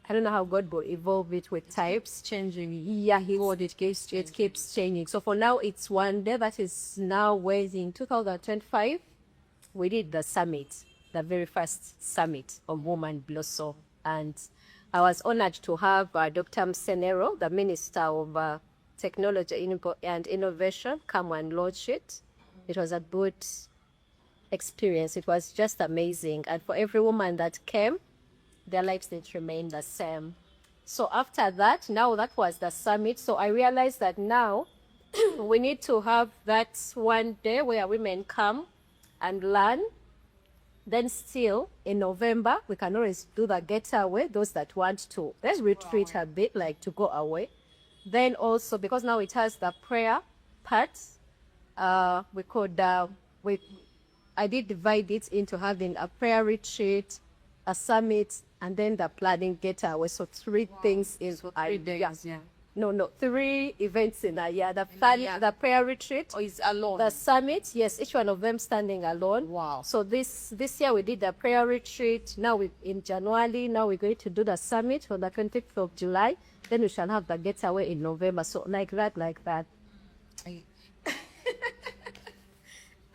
I don't know how God will evolve it with types. Changing. Yeah, it keeps changing. So for now, it's 1 day. That is now waiting 2025. We did the summit, the very first summit of Woman Blossom. And I was honored to have Dr. Msenero, the Minister of Technology and Innovation, come and launch it. It was a good experience. It was just amazing. And for every woman that came, their lives didn't remain the same. So after that, now that was the summit. So I realized that now we need to have that 1 day where women come and learn. Then still in November, we can always do the getaway, those that want to. Let's retreat a bit, like to go away. Then also, because now it has the prayer part, I did divide it into having a prayer retreat, a summit, and then the planning getaway. So 3 things is 3 days, yeah. No, 3 events in a year. The prayer retreat. Or is alone. The summit, yes, each one of them standing alone. Wow. So this year we did the prayer retreat. Now in January, now we're going to do the summit on the 25th of July. Then we shall have the getaway in November. So like that.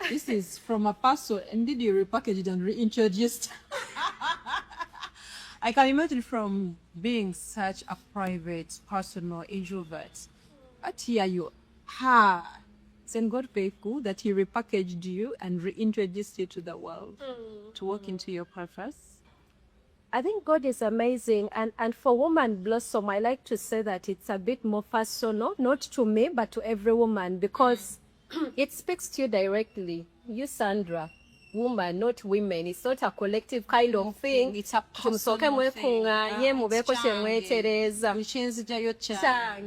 This is from a parcel. Indeed, you repackaged it and reintroduced. I can imagine from being such a private, personal introvert. But here you are Then God faithful that He repackaged you and reintroduced you to the world to walk into your purpose. I think God is amazing. And for Woman Blossom, I like to say that it's a bit more personal, not to me, but to every woman, because it speaks to you directly. You, Sandra, woman, not women. It's not a collective kind of thing. It's a Tumusoke personal thing. mwekunganye, mubeko kyemwetereza. Change.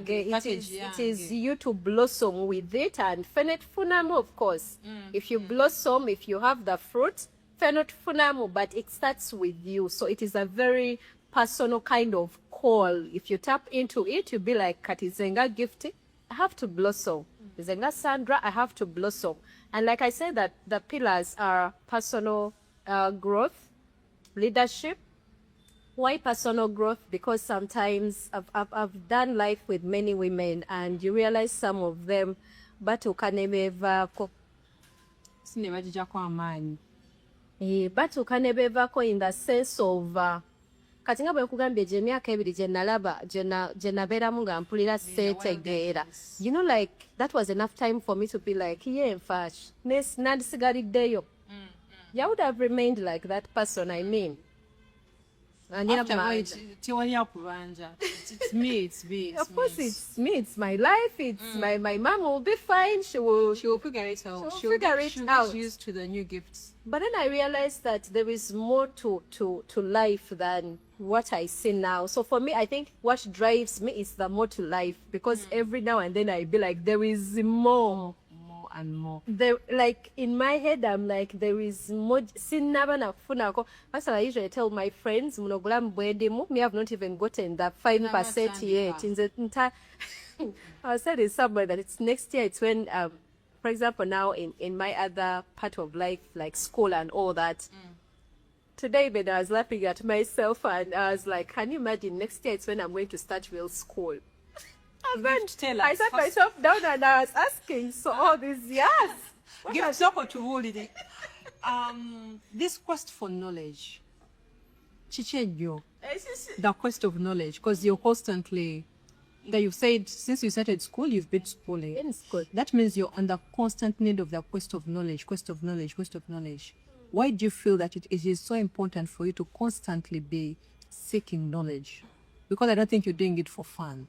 It is you to blossom with it, and fenet funamu, of course. If you blossom, if you have the fruit, fenet funamu, but it starts with you. So it is a very personal kind of call. If you tap into it, you'll be like, Katizenga Gifty, I have to blossom. Zenga Sandra, I have to blossom. And like I said, that the pillars are personal growth, leadership. Why personal growth? Because sometimes I've done life with many women, and you realize some of them batukanebevaako Sinebagijako amaanyi. batukanebevaako in the sense of kati nga bwe nkugambye gye emyaka ebiri gye nalaba gye nabeeramu nga mpulira seetegeera, you know, like that was enough time for me to be like, yeah, nfaaki nandisigaliddeyo. You would have remained like that person, I mean. Afterwards, it's me. Of course, it's me. It's my life. It's my mom will be fine. She will figure it out. She'll figure it out. She's used to the new gifts. But then I realized that there is more to life than what I see now. So for me, I think what drives me is the more to life, because every now and then I be like, there is more. And more. There, like in my head, I'm like, there is more. That's what I usually tell my friends. Me, I've not even gotten that 5% yet. In the entire, I said it somewhere that it's next year. It's when, for example, now in my other part of life, like school and all that. Today, when I was laughing at myself, and I was like, can you imagine next year? It's when I'm going to start real school. And then I sat myself down and I was asking, so all these years. Give us up to hold it. This quest for knowledge, Chichenyo, the quest of knowledge, because you're constantly, that you said since you started school, you've been schooling. In school. That means you're under constant need of the quest of knowledge. Why do you feel that it is so important for you to constantly be seeking knowledge? Because I don't think you're doing it for fun.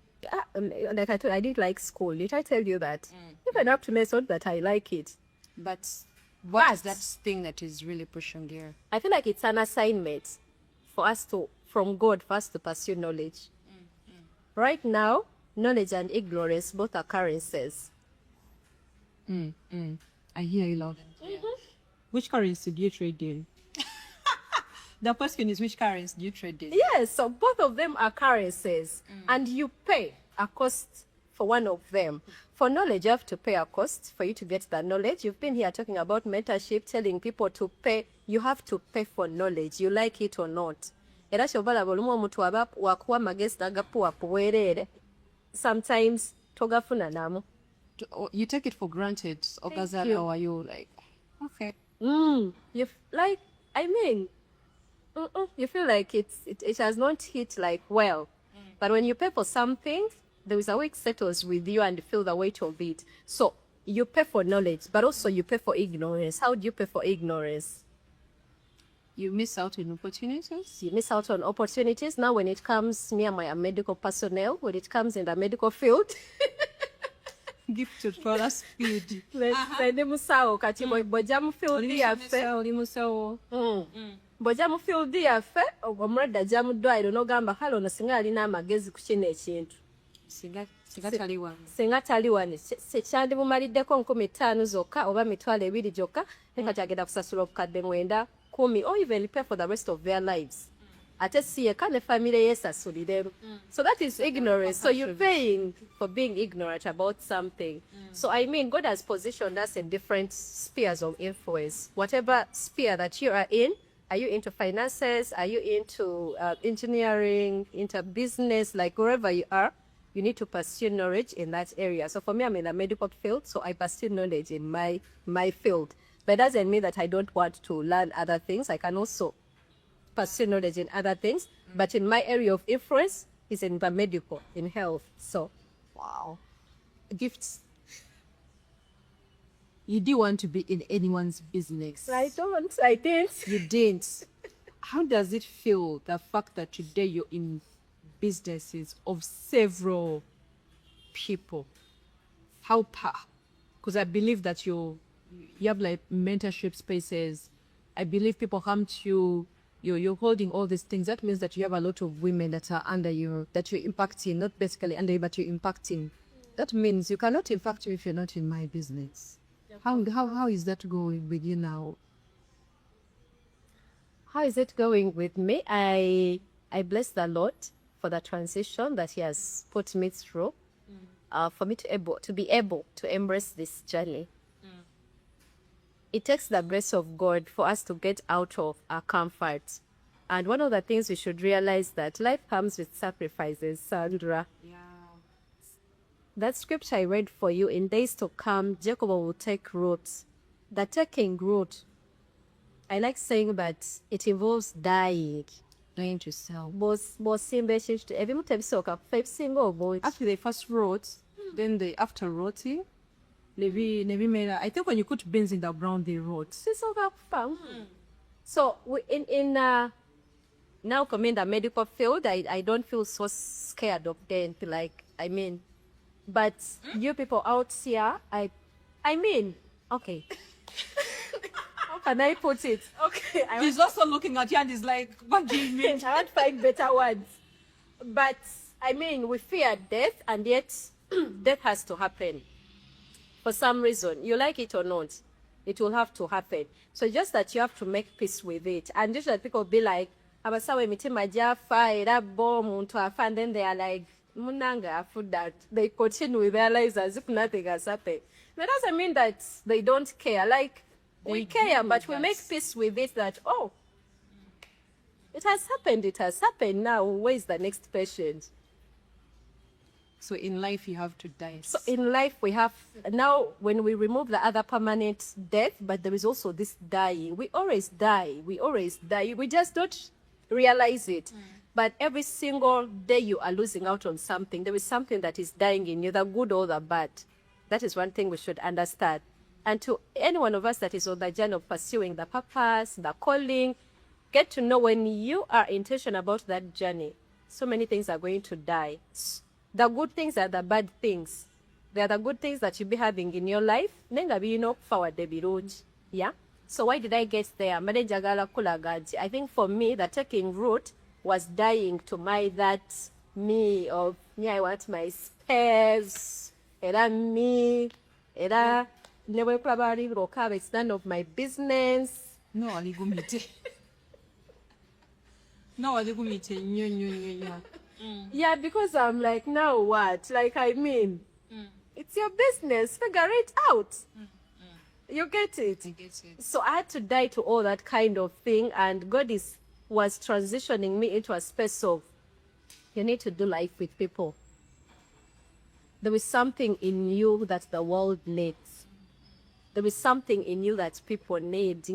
Like I told, I didn't like school. Did I tell you that? Even up to me, it's not that I like it. But what is that thing that is really pushing here? I feel like it's an assignment for us to, from God, for us to pursue knowledge. Right now, knowledge and ignorance both are currencies. I hear you loud and clear. Which currency do you trade in? The question is, which currency do you trade in? Yes, so both of them are currencies, and you pay a cost for one of them. For knowledge, you have to pay a cost for you to get that knowledge. You've been here talking about mentorship, telling people to pay. You have to pay for knowledge, you like it or not. Sometimes togafuna namu. You take it for granted. Or are you like, okay. You like, I mean, you feel like it has not hit like well. But when you pay for something, there is a way it settles with you and you feel the weight of it. So you pay for knowledge, but also you pay for ignorance. How do you pay for ignorance? You miss out on opportunities. You miss out on opportunities. Now when it comes, me and my medical personnel, when it comes in the medical field, gifted for us speed. Bw'ojja mu field yaffe omulwadde ajja mu ddwaliro n'ogamba kale ono singa alina amagezi ku kino ekintu singa tali wano kyandimumaliddeko 5,000 zokka oba 2,000 gyokka naye kati agenda kusasula obukadde 9, 10, or even pay for the rest of their lives. Ate si yekka ne famire yeesasuliremu. So that is ignorance. So you're paying for being ignorant about something. So I mean, God has positioned us in different spheres of influence. Whatever sphere that you are in, are you into finances? Are you into engineering, into business? Like wherever you are, you need to pursue knowledge in that area. So for me, I'm in the medical field, so I pursue knowledge in my field. But it doesn't mean that I don't want to learn other things. I can also pursue knowledge in other things. But in my area of influence is in the medical, in health. So, wow. Gifts. You didn't want to be in anyone's business. I didn't. You didn't. How does it feel, the fact that today you're in businesses of several people? How because I believe that you have like mentorship spaces. I believe people come to you, you're holding all these things. That means that you have a lot of women that are under you, that you're impacting, not basically under you, but you're impacting. That means you cannot impact you if you're not in my business. How is that going with you now? How is it going with me? I bless the Lord for the transition that He has put me through, for me to be able to embrace this journey. It takes the grace of God for us to get out of our comfort. And one of the things we should realize that life comes with sacrifices, Sandra. Yeah. That scripture I read for you, in days to come, Jacob will take root. The taking root, I like saying that it involves dying. Dying to self. After they first wrote, then they after rotting, I think when you put beans in the ground, they rot. So in now come in the medical field, I don't feel so scared of death. But you people out here, I mean, okay. How can I put it? Okay, He's also looking at you and he's like, what do you mean? I want to find better words. But we fear death, and yet death has to happen. For some reason, you like it or not, it will have to happen. So just that you have to make peace with it. And usually people be like, and then they are like, Munanga, food that they continue with their lives as if nothing has happened. That doesn't mean that they don't care. Like, we care, but we make peace with it that, oh, it has happened. Now, where is the next patient? So in life, you have to die. So in life, we have, now when we remove the other permanent death, but there is also this dying. We always die. We just don't realize it. But every single day you are losing out on something. There is something that is dying in you, the good or the bad. That is one thing we should understand. And to any one of us that is on the journey of pursuing the purpose, the calling, get to know when you are intentional about that journey, so many things are going to die. The good things are the bad things. They are the good things that you'll be having in your life. Yeah? So why did I get there? I think for me, the taking root was dying to that me of me. I want my space. Me. It's none of my business. No, aligumite. No, aligumite. Yeah, because I'm like, now what? It's your business. Figure it out. You get it? I get it. So I had to die to all that kind of thing, and God was transitioning me into a space of, you need to do life with people. There is something in you that the world needs. There is something in you that people need.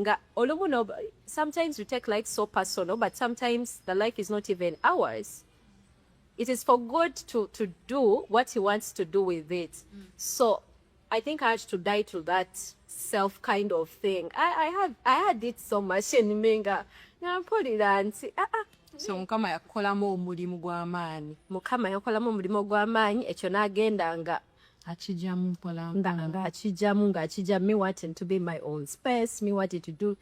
Sometimes we take life so personal, but sometimes the life is not even ours. It is for God to do what He wants to do with it. So I think I had to die to that self kind of thing. I had it so much in Minga. Now put it and see. So mukama yakolamu omulimu gw'amaanyi. Mukama yakolamu omulimu gw'amaanyi ekyo n'agenda nga akijamu mpola nga akijamu me wanting to be my own space, me wanting to do,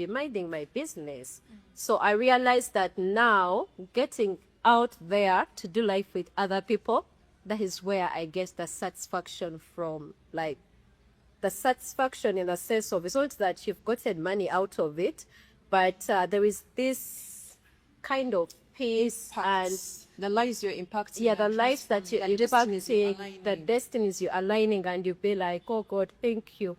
minding my business. So I realized that now getting out there to do life with other people, that is where I get the satisfaction from. Like the satisfaction in the sense of, it's not that you've gotten money out of it, but there is this kind of peace and the lives you're impacting. Yeah, the lives that you're impacting, the destinies you're aligning, and you'll be like, oh God, thank you.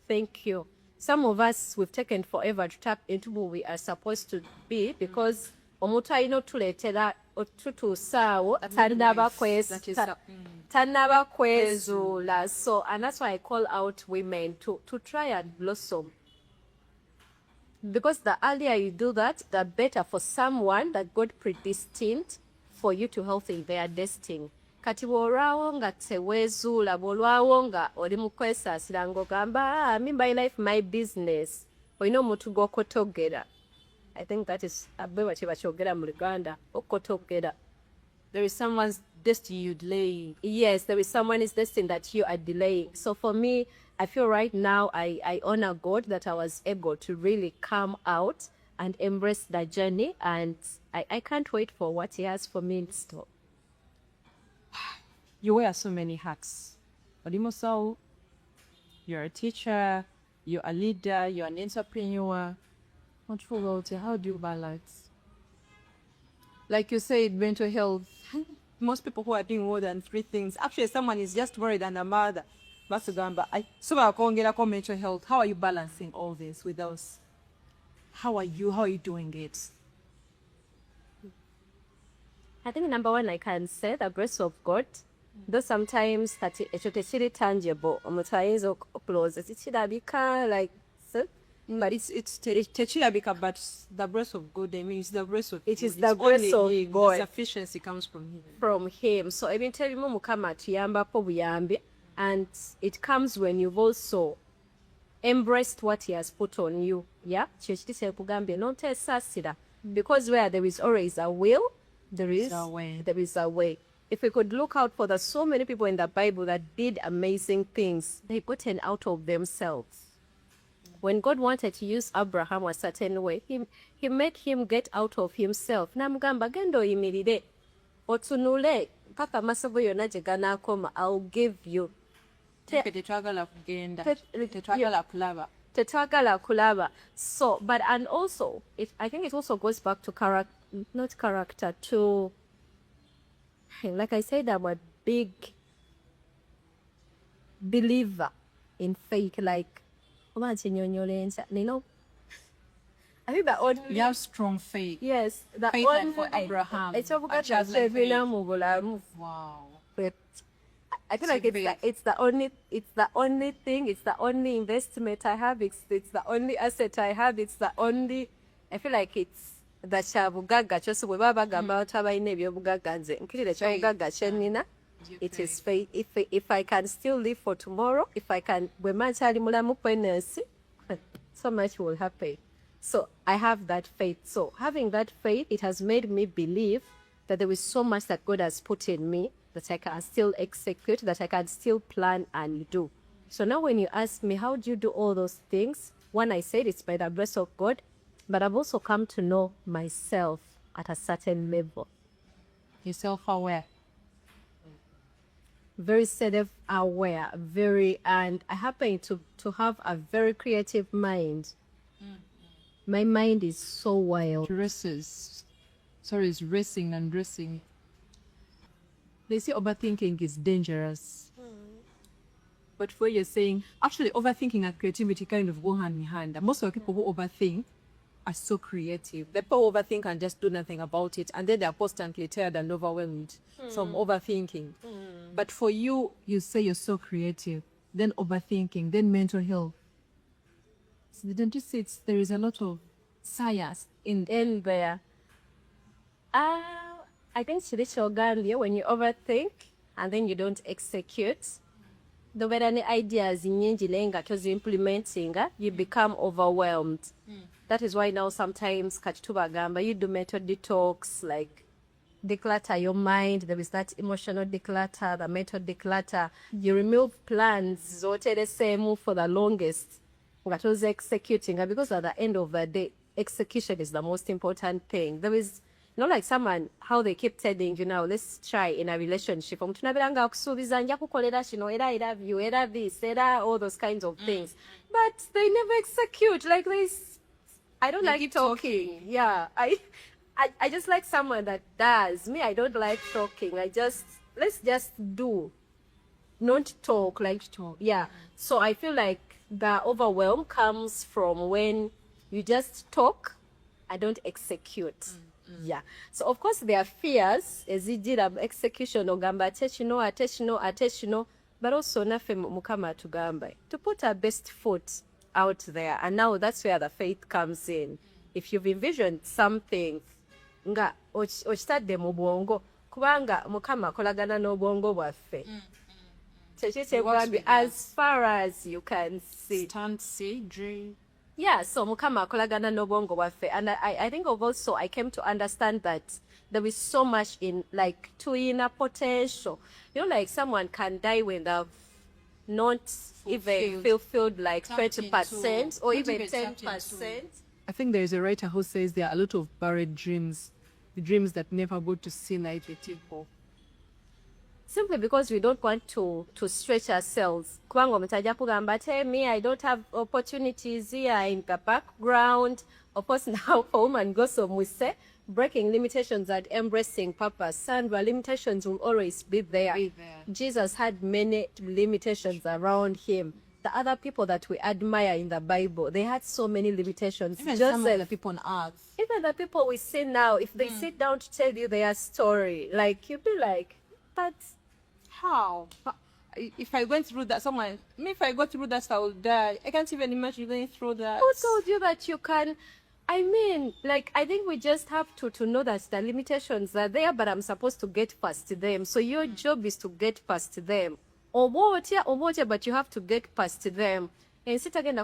Thank you. Some of us, we've taken forever to tap into who we are supposed to be, because omuntu alina otuleetera otutuusaawo tannaba kwezuula. So, and that's why I call out women to try and blossom. Because the earlier you do that, the better for someone that God predestined for you to help in their destiny. kati bw'olwawo nga teweezuula bw'olwawo nga oli mu kwesaasira ng'ogamba me my life my business olina omuntu gw'okotogera. I think that is abwe bwe bakyogera mu Luganda okotogera. There is someone's destiny you delay. Yes, there is someone's destiny that you are delaying. So for me, I feel right now I honor God that I was able to really come out and embrace the journey, and I can't wait for what He has for me in store. You wear so many hats. Olimoso, you're a teacher, you're a leader, you're an entrepreneur. How do you balance? Like you said, mental health. Most people who are doing more than 3 things. Actually, someone is just worried and a mother. Basugamba, mental health. How are you balancing all this with us? How are you doing it? I think number one, I can say the grace of God. Though sometimes that it's really tangible. Omutayinza okuloza tikirabika like so. But it's techilabika, but the grace of God, I mean, it's the grace of it God. is the grace of God. The sufficiency comes from Him. From Him. So ebintu ebimu Mukama atuyambako buyambi, and it comes when you've also embraced what He has put on you. Yeah? Kyekitise kugambye nonteesaasira. Because where there is always a will, there is a way. If we could look out for the so many people in the Bible that did amazing things, they gotten out of themselves. When God wanted to use Abraham a certain way, he made him get out of himself. Namugamba gendo yimirire otunule papa amasomo yonna gye ganaakoma, I'll give you. Tetwagala kugenda. Tetwagala kulaba. Tetwagala kulaba. So, but and also, I think it also goes back to character, to, like I said, I'm a big believer in faith. Like, you know, I think that only You have strong faith. yes, that Faith only like for Abraham. It's a But just like faith. Wow. But I feel like faith. it's the only thing, it's the only investment I have, it's the only asset I have, it's the only, I feel like it's the kyabugagga kyose bwe baba bagamba abantu abalina ebyobugagga nze nkirira ekyobugagga kyenina. It is faith. If I can still live for tomorrow, if I can, bwe mba nkyali mulamu kwenensi, so much will happen. So I have that faith. So having that faith, it has made me believe that there is so much that God has put in me that I can still execute, that I can still plan and do. So now when you ask me, how do you do all those things? One, I said it's by the grace of God, but I've also come to know myself at a certain level. You're self-aware. Very self-aware, and I happen to have a very creative mind. My mind is so wild. It's racing and racing. They say overthinking is dangerous. But what you're saying, actually overthinking and creativity kind of go hand in hand. And most of the people who overthink are so creative. The people who overthink and just do nothing about it, and then they're constantly tired and overwhelmed from overthinking. But for you, you say you're so creative, then overthinking, then mental health. So don't you say there is a lot of science in there. I think Shirishogandhi, when you overthink and then you don't execute, the way any ideas in implementing, you become overwhelmed. That is why now sometimes Kachitubagamba, you do method detox, like declutter your mind. There is that emotional declutter, the method declutter. You remove plans, move for the longest. What was executing, because at the end of the day, execution is the most important thing. There is, like someone, how they keep telling you now, let's try in a relationship. I love you, this, all those kinds of things. But they never execute. Like this, I don't like talking. Yeah, I just like someone that does. Me, I don't like talking. Let's just do. Not talk, like talk. Yeah. So I feel like the overwhelm comes from when you just talk and don't execute. Yeah. So of course there are fears as you did execution ogamba ateshino, but also nafe mukama tugamba to put our best foot out there. And now that's where the faith comes in. If you've envisioned something nga ochitadde mu bwongo kubanga mukama akolagana n'obwongo bwaffe as far as you can see. Stand, see, dream. Yeah, so mukama akolagana n'obwongo bwaffe, and I think also I came to understand that there is so much in like to inner potential. You know, like someone can die when they've not even fulfilled like 20% or even 10%. I think there is a writer who says there are a lot of buried dreams, the dreams that never go to see light with people. Simply because we don't want to stretch ourselves. Kubanga omutajja kugamba ate me, I don't have opportunities here in the background. Of course, now for women go so we say breaking limitations and embracing purpose. Sandra, limitations will always be there. Jesus had many limitations around him. The other people that we admire in the Bible, they had so many limitations. Even some of the people on earth. Even the people we see now, if they sit down to tell you their story, like you'll be like, that's how? If I went through that, if I go through that, I will die. I can't even imagine going through that. Who told you that you can? I mean, like, I think we just have to know that the limitations are there, but I'm supposed to get past them. So your job is to get past them. Obotia, but you have to get past them. And sit again,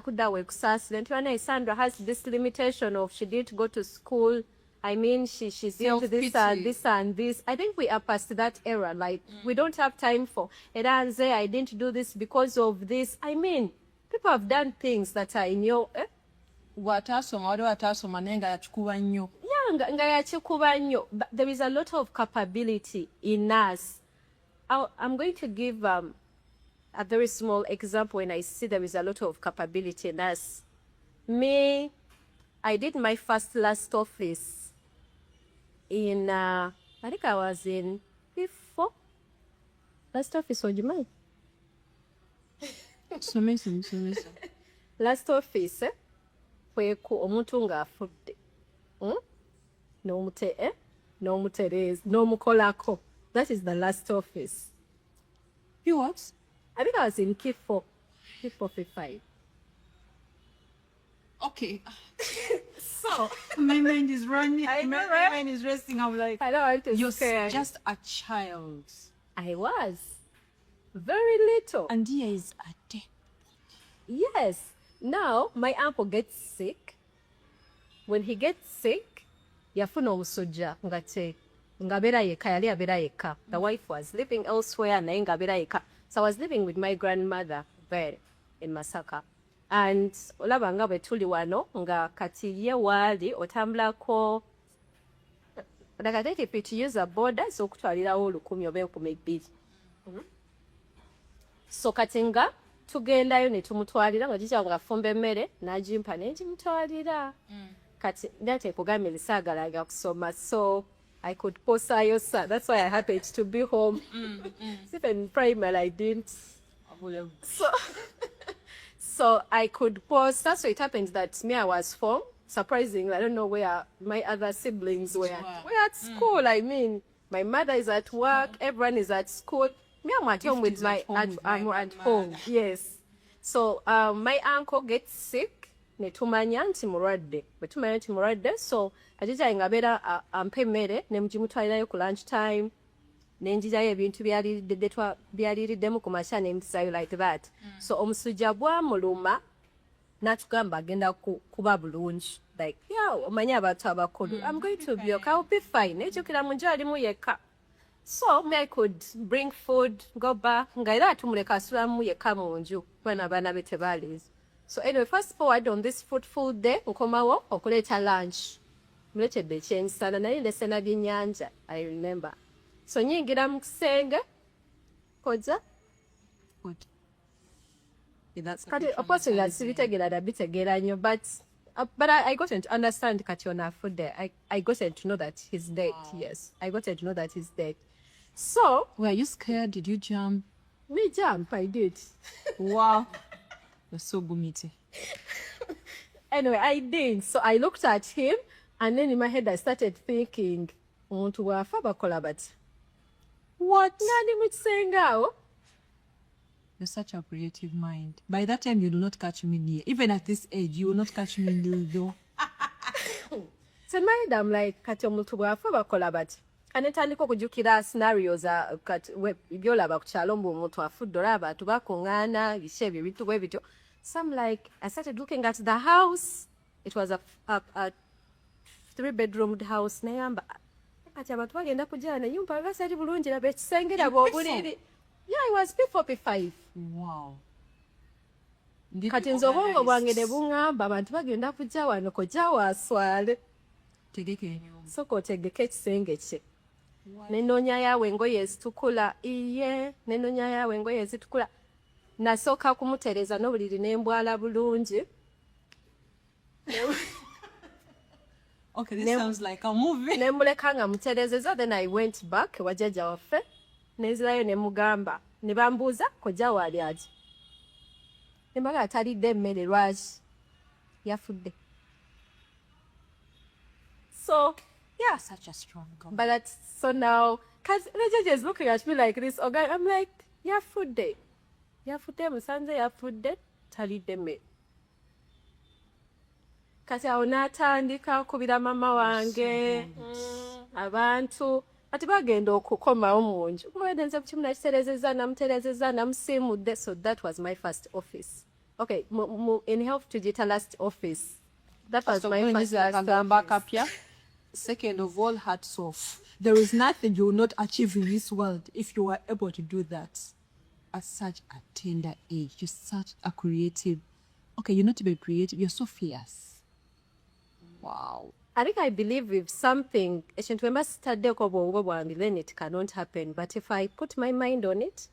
Sandra has this limitation of she didn't go to school. I mean, she's into this and this and this. I think we are past that era. Like, we don't have time for it. And say, I didn't do this because of this. I mean, people have done things that are in your... But there is a lot of capability in us. I'm going to give a very small example when I see there is a lot of capability in us. Me, I did my first last office in, I think I was in P4. Last office, what do you mind? Last office, kweku omuntu ng'afudde n'omukolako. That is the last office. You what? I think I was in P4, P5. Okay. So my mind is running. My mind is resting. I'm like, I don't want to you're scare. just a child. I was very little. And here is a dead. Yes. Now my uncle gets sick. When he gets sick, yafuna omusujja ngabera yeka yali abera yeka. The wife was living elsewhere naye ngabera yeka. So I was living with my grandmother there in Masaka. And olaba nga bwe tuli wano nga kati ye waali otambulako like I think if it use a border so okutwalirawo 10 oba 12. So kati nga tugendayo ne tumutwalira nga jija nga fumba emmere n'agimpa ne njimutwalira. Kati ndate kugambye lisaagalaga kusoma, so I could posayo sa. That's why I happened to be home. Even in primary I didn't. So I could pause. That's so it happened that me I was 4. Surprisingly, I don't know where my other siblings were. We're at school. I mean, my mother is at work. Everyone is at school. Me I'm at home with my I'm at home. Yes. So my uncle gets sick. Netumanya nti mulwadde. Betumanya nti mulwadde. So ajija ngabera ampe mmere ne mjimutwalirayo ku lunch time. Nenjijayo ebintu byaliriddemu ku makya ne mpisayo like that. So omusujja bwamuluma n'atugamba agenda kuba bulungi. Like, yeah, omanyi abantu abakulu. I'm going to be okay. I'll be fine. Nejjukira mu nju alimu yekka. So me I could bring food, go back. Nga era atumuleka asulamu yekka mu nju. When abaana be tebaaliizo. So anyway, fast forward on this fruitful day, nkomawo okuleeta lunch. Muletedde ekyemisana naye ndesena byennyanja. I remember. So nyingira mu kisenge koja What? Yeah, that's kati opposite sibitegeera da bitegeera nnyo but I got to understand kati on food there. I got to know that he's dead. Wow. Yes, I got to know that he's dead. So were you scared? Did you jump? Me jump, I did. Wow. You're so gumite. Anyway, I did. So I looked at him and then in my head I started thinking, umuntu wafa bakola bati. What? Nani mutsengawo? You're such a creative mind. By that time, you will not catch me near. Even at this age, you will not catch me near though. So in my head, I'm like, kati omuntu wafa bakola bati. kanetandika okujjukira scenarios byolaba ku kyalo mbu omuntu afudde olaba abantu bakuŋŋaana biki ebyo ebintu bwe bityo. So I'm like, I started looking at the house. It was a 3-bedroomed house. Nayamba kati abantu bagenda kujjana ennyumba basali bulungi laba ekisenge laba obuliri. Yeah, it was P4P5. Wow. Kati nze obwongo bwange ne buŋŋamba abantu bagenda kujja wano kojja waaswale. Sooka otegeka ekisenge kye. Nenoonya yaawe engoye ezitukula. Iye, nenoonya yaawe engoye ezitukula. Nasooka kumutereza n'obuliri n'embwala bulungi. Okay, this sounds like a movie. Nemuleka nga muterezeza, then I went back wajjajja waffe. Nezirayo ne mugamba. Ne bambuuza kojja waali ati. Ne mbagala atalidde emmere lwaki. Yafudde. So, yeah. Such a strong girl. But so now, because the judge is looking at me like this, okay, I'm like, yafudde. Yafudde, musanze yafudde, talidde emmere. Kati awo n'atandika kubira mama wange, abantu, ati bagenda okukomawo mu nju. Mwedenze bukimu nakiterezeza, namuterezeza, namusiimudde. So that was my first office. Okay, in health tugiyita last office. That was my first office. Second of all, hats off. There is nothing you will not achieve in this world if you are able to do that at such a tender age. You're such a creative. Okay, you're not even creative. You're so fierce. Wow. I think I believe if something, then it cannot happen. But if I put my mind on it,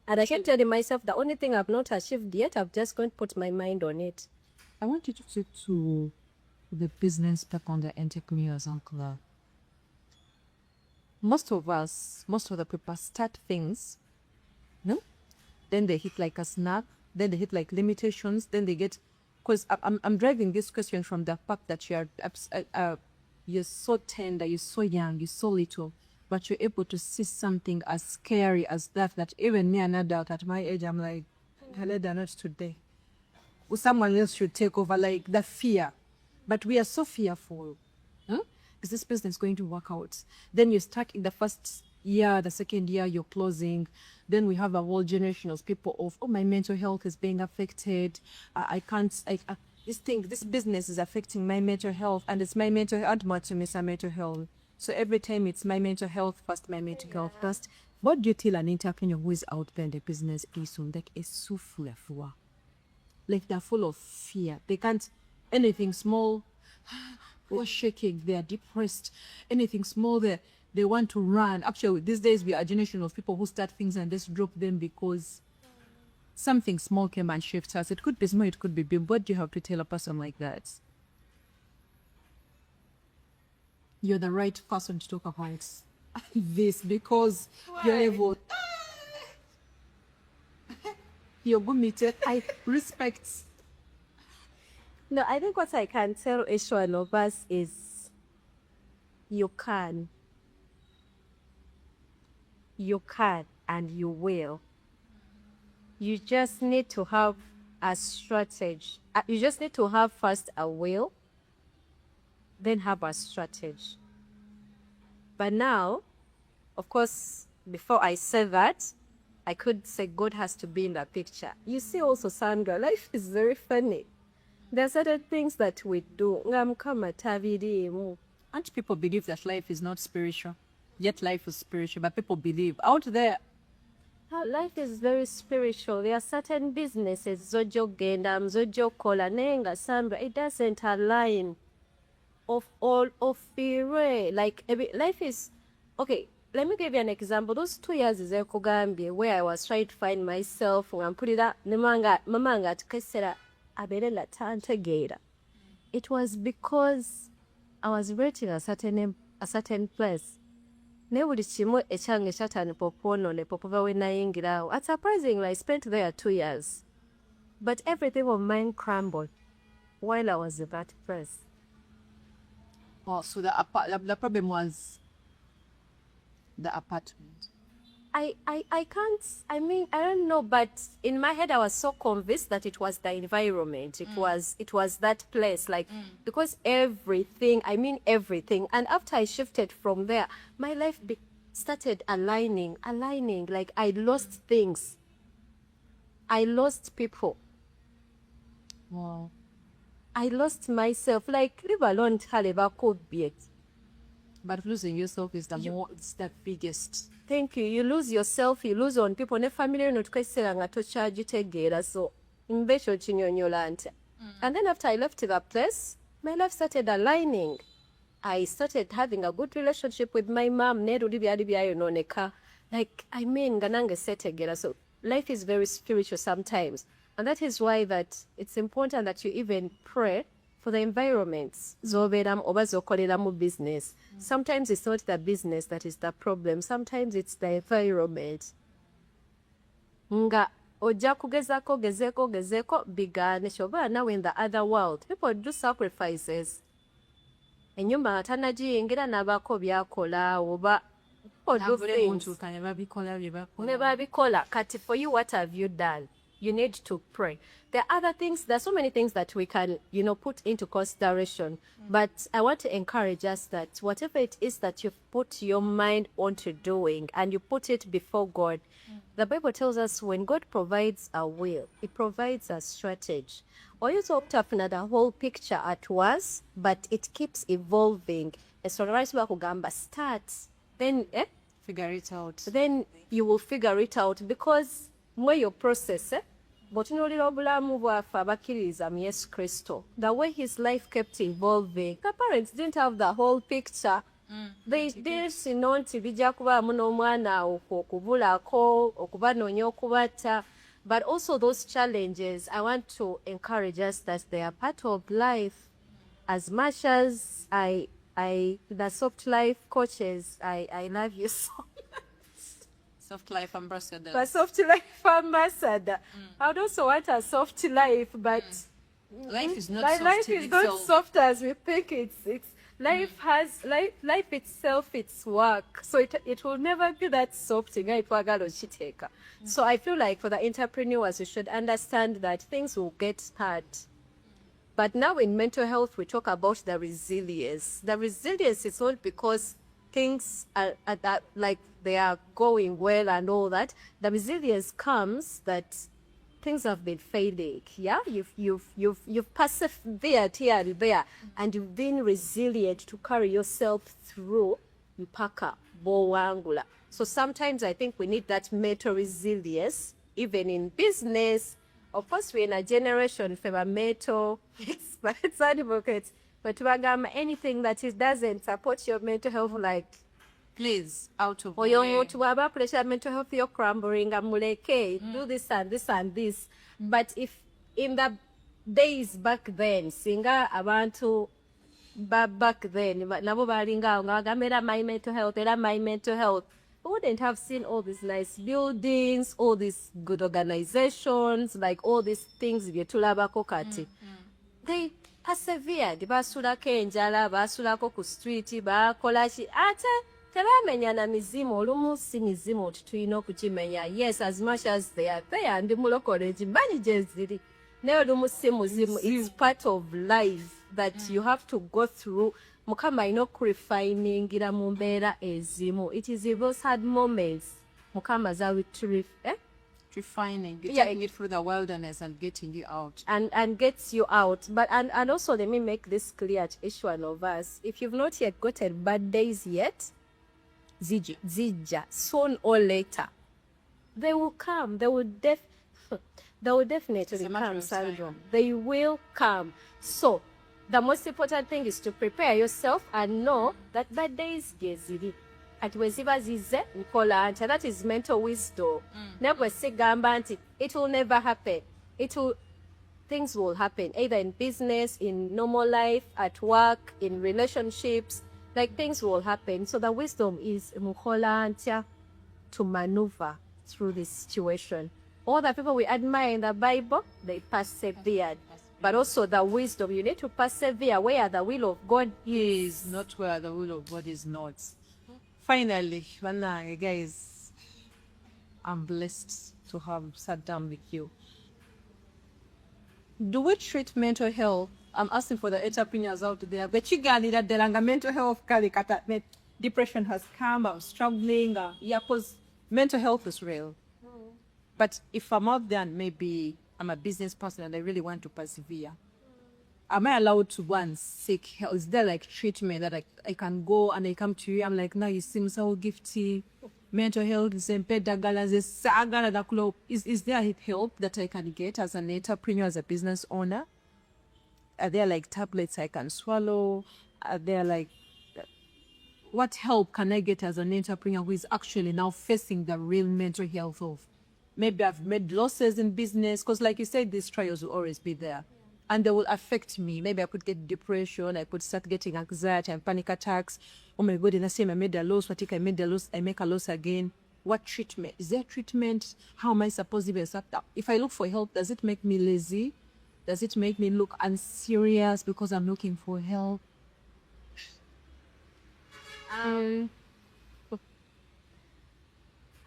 and I keep telling myself the only thing I've not achieved yet, I've just going to put my mind on it. I want you to say to the business people, the entrepreneurs, uncle. Most of the people start things, no? Then they hit like a snap, then they hit like limitations, then they get, because I'm driving this question from the fact that you're so tender, you're so young, you're so little, but you're able to see something as scary as that even me, an adult at my age, I'm like, Haleda, not today. Someone else should take over, like the fear. But we are so fearful. Huh? Is this business going to work out? Then you start in the first year, the second year, you're closing. Then we have a whole generation of people of, oh, my mental health is being affected. This business is affecting my mental health, and it's my mental health, and to miss my mental health. So every time it's my mental health first, my mental health first. What do you tell an entrepreneur who is out there in the business is like is so full of fear? Like they're full of fear. They can't, anything small, they're shaking, they're depressed. Anything small, they want to run. Actually, these days we are a generation of people who start things and just drop them because something small came and shifts us. It could be small, it could be big. What do you have to tell a person like that? You're the right person to talk about this because you're able. You're committed. I respect. No, I think what I can tell each one of us is you can. You can and you will. You just need to have a strategy. You just need to have first a will, then have a strategy. But now, of course, before I say that, I could say God has to be in the picture. You see also, Sandra, life is very funny. There are certain things that we do. And people believe that life is not spiritual. Yet life is spiritual, but people believe out there. Life is very spiritual. There are certain businesses, zojo genda, zojo kola, nenga, Sandra, it doesn't align of all of the like life is okay. Let me give you an example. Those 2 years is Kugambie where I was trying to find myself and put it up. Mamanga tukesera abelela tante gera. It was because I was rating a certain place. Ne buli kimu ekyange kyatani popono ne popova we nayingirawo. It's surprisingly I spent there 2 years. But everything of mine crumbled while I was at that place. Oh, so the problem was the apartment. I can't, I mean, I don't know, but in my head I was so convinced that it was the environment. It was that place, like, because everything, I mean everything. And after I shifted from there, my life started aligning, like I lost things. I lost people. Wow. I lost myself, like, leave alone Haleba could be it. But losing yourself is it's the biggest. Thank you. You lose yourself, you lose on people. Ne family no tukesera nga tokyagitegeera. So mbekyo kinyonyola nti. And then after I left that place, my life started aligning. I started having a good relationship with my mom. Neruli byali byayononeka. Like, I mean, nga nange setegeera. So life is very spiritual sometimes. And that is why that it's important that you even pray for the environments. Zobeeramu oba zokoleramu business. Sometimes it's not the business that is the problem. Sometimes it's the environment. Nga ojja kugezaako gezeeko bigaane kyoba now in the other world. People do sacrifices. Ennyumba nga tannagiyingira n'abaako byakola oba people do things. Ne babikola. Kati for you, what have you done? You need to pray. There are other things, there are so many things that we can, put into consideration. But I want to encourage us that whatever it is that you've put your mind onto doing and you put it before God, the Bible tells us when God provides a will, He provides a strategy. Or you talked of the whole picture at once, but it keeps evolving. So right starts, then Figure it out. Then you will figure it out because when your process, bw'otunuulira obulamu bwaffe abakkiririza mu Yesu Kristo, the way his life kept evolving, the parents didn't have the whole picture. They didn't know nti bijja kubaamu n'omwana okubulako, okubanoonya okubatta. But also those challenges, I want to encourage us that they are part of life. As much as the Soft Life coaches, I love you so much. Soft Life ambassador. But Soft Life ambassador. I would also want a soft life, but life is not life soft. Life is not soft as we think it's life has life itself, its work. So it will never be that soft. So I feel like for the entrepreneurs, you should understand that things will get hard. But now in mental health, we talk about the resilience. The resilience is not because things are that like they are going well and all that. The resilience comes that things have been failing. Yeah, you've persevered here and there, and you've been resilient to carry yourself through. Mpaka bowangula. So sometimes I think we need that mental resilience, even in business. Of course, we're in a generation for mental experts, advocates, but anything that doesn't support your mental health, like, please, out of or your mental health, you're crumbling, do this and this and this. But if in the days back then, singa abantu back then, nabo balinga era my mental health, we wouldn't have seen all these nice buildings, all these good organizations, like all these things byetulabako kati. They persevered. Basulako enjala, basulako ku street, bakola ki ate tebamenyana mizimu. Olumu si mizimu tulina okukimenya. Yes, as much as they are there, ndi mulokole ekimbanyi gye ziri. Naye olumu si muzimu. It's part of life that you have to go through. Mukama alina okurifiningira mu mbeera ezimu. It is in those hard moments Mukama refining, taking it through the wilderness and getting you out. And gets you out. But and also let me make this clear to each one of us. If you've not yet gotten bad days yet, zija, soon or later, they will come. They will definitely come, Sandro. They will come. So the most important thing is to prepare yourself and know that bad days geziri. At weziba zize nkola nti, that is mental wisdom. Never sigamba nti it will never happen. Things will happen either in business, in normal life, at work, in relationships. Like things will happen. So the wisdom is mukola ntia to maneuver through this situation. All the people we admire in the Bible, they persevered. But also the wisdom, you need to persevere where the will of God is. Not where the will of God is not. Finally, guys, I'm blessed to have sat down with you. Do we treat mental health? I'm asking for the entrepreneurs out there. But you got it, the mental health, depression has come, I'm struggling. Yeah, because mental health is real. But if I'm out there and maybe I'm a business person and I really want to persevere, am I allowed to go and seek help? Is there like treatment that I can go and I come to you? I'm like, now you seem so gifty. Mental health is is there help that I can get as an entrepreneur, as a business owner? Are there like tablets I can swallow? Are there like what help can I get as an entrepreneur who is actually now facing the real mental health of maybe I've made losses in business? Because like you said, these trials will always be there and they will affect me. Maybe I could get depression, I could start getting anxiety and panic attacks. Oh my God, in the same I made a loss, what if I made a loss, I make a loss again. What treatment? Is there treatment? How am I supposed to be accepted? If I look for help, does it make me lazy? Does it make me look unserious because I'm looking for help? I'm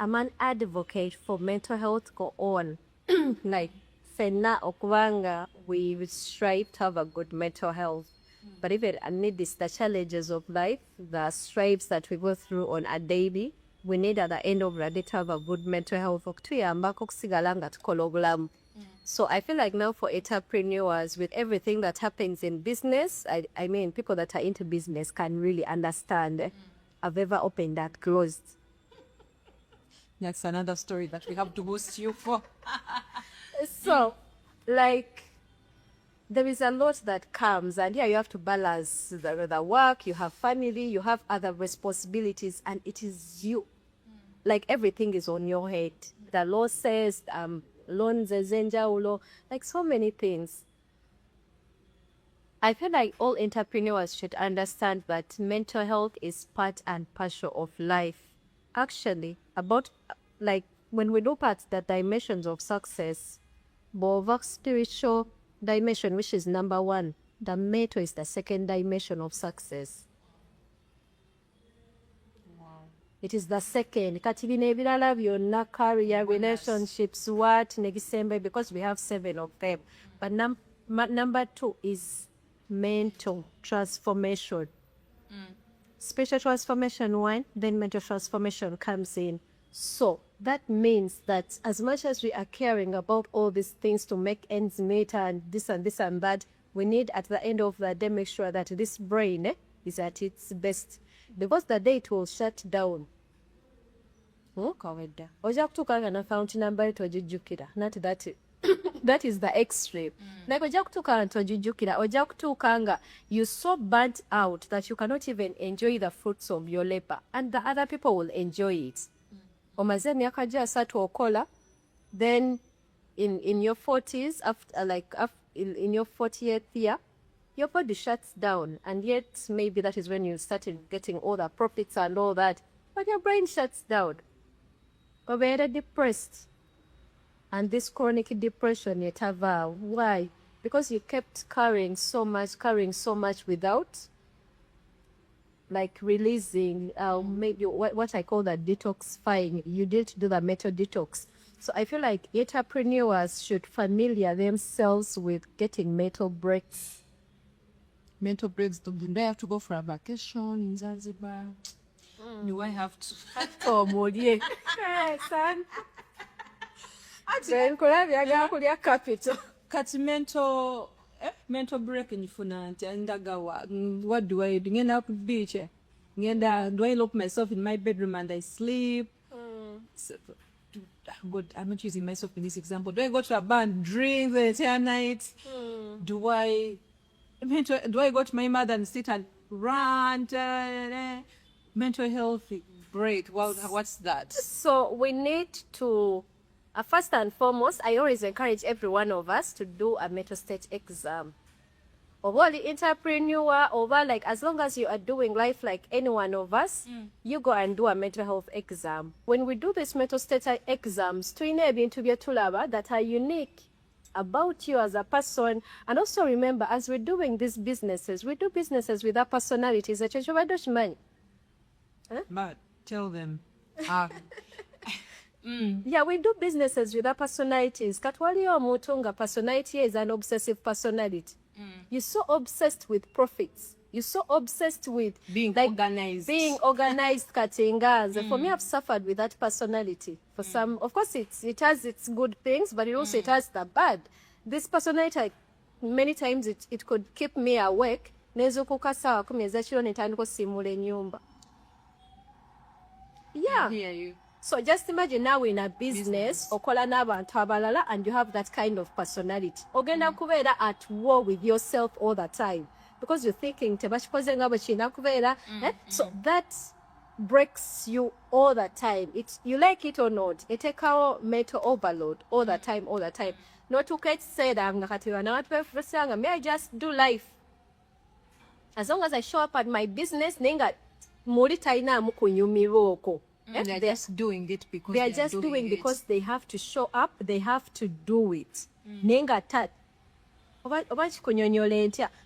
an advocate for mental health go on. Like, fena okubanga, we strive to have a good mental health. But even amidst the challenges of life, the strives that we go through on a daily, we need at the end of the day to have a good mental health. So I feel like now for entrepreneurs, with everything that happens in business, I mean, people that are into business can really understand. I've ever opened that closed. That's another story that we have to boost you for. So, like, there is a lot that comes, and yeah, you have to balance the work, you have family, you have other responsibilities, and it is you. Like, everything is on your head. The law says, loans, like so many things. I feel like all entrepreneurs should understand that mental health is part and parcel of life. Actually, about like when we look at the dimensions of success, both spiritual dimension, which is number one, the mental is the second dimension of success. It is the second. Kativine ebirala byonna, career, relationships, what, negisembe, because we have 7 of them. But number 2 is mental transformation. Spiritual transformation 1, then mental transformation comes in. So that means that as much as we are caring about all these things to make ends meet and this and this and that, we need at the end of the day make sure that this brain is at its best. Because the day it will shut down. Oja kutuka na account number tojujukira. Not that that is the extreme. Like oja kutuka tojujukira, oja kutuka you so burnt out that you cannot even enjoy the fruits of your labor, and the other people will enjoy it. Omaze myaka gya 3 okola, then in your 40s, in your 40th year, your body shuts down, and yet maybe that is when you started getting all the profits and all that, but your brain shuts down. Or very depressed. And this chronic depression yet have why? Because you kept carrying so much without like releasing maybe what I call the detoxifying. You didn't do the mental detox. So I feel like entrepreneurs should familiar themselves with getting mental breaks. Mental breaks. Do I have to go for a vacation in Zanzibar? Do I have to? Oh, Modier. Son. Then could have capital. Kati mental break in Funant and Dagawa. What do I do? Ngenda up beach. Ngenda, do I lock myself in my bedroom and I sleep? So, God, I'm not using myself in this example. Do I go to a bar and drink the entire night? Do I go to my mother and sit and rant? Mental health break. Well, what's that? So we need to, first and foremost, I always encourage every one of us to do a mental state exam. Over the entrepreneur, over like as long as you are doing life like any one of us, you go and do a mental health exam. When we do these mental state exams, to that are unique about you as a person. And also remember, as we're doing these businesses, we do businesses with our personalities. But tell them, Yeah, we do businesses with our personalities. Katwali omuntu nga personality is an obsessive personality. You're so obsessed with profits. You're so obsessed with being organized. Being organized, Katinga. For me, I've suffered with that personality. For some, of course, it has its good things, but it has the bad. This personality, many times it could keep me awake. Nezukuka sawa kumi ezakiro netandika osimula ennyumba. Yeah. I hear you. So just imagine now in a business, okola n'abantu abalala, and you have that kind of personality. Ogenda kubeera at war with yourself all the time because you're thinking tebakikoze nga bwe kirina kubeera. So that breaks you all the time. You like it or not, etekawo mental overload all the time. Notuuka ekiseera nga kati bano abantu beefusanga, may I just do life? As long as I show up at my business, nenga muli talinaamu kunyumirwa okwo. They're just doing it because they are just doing because they have to show up, they have to do it. Nenga tat.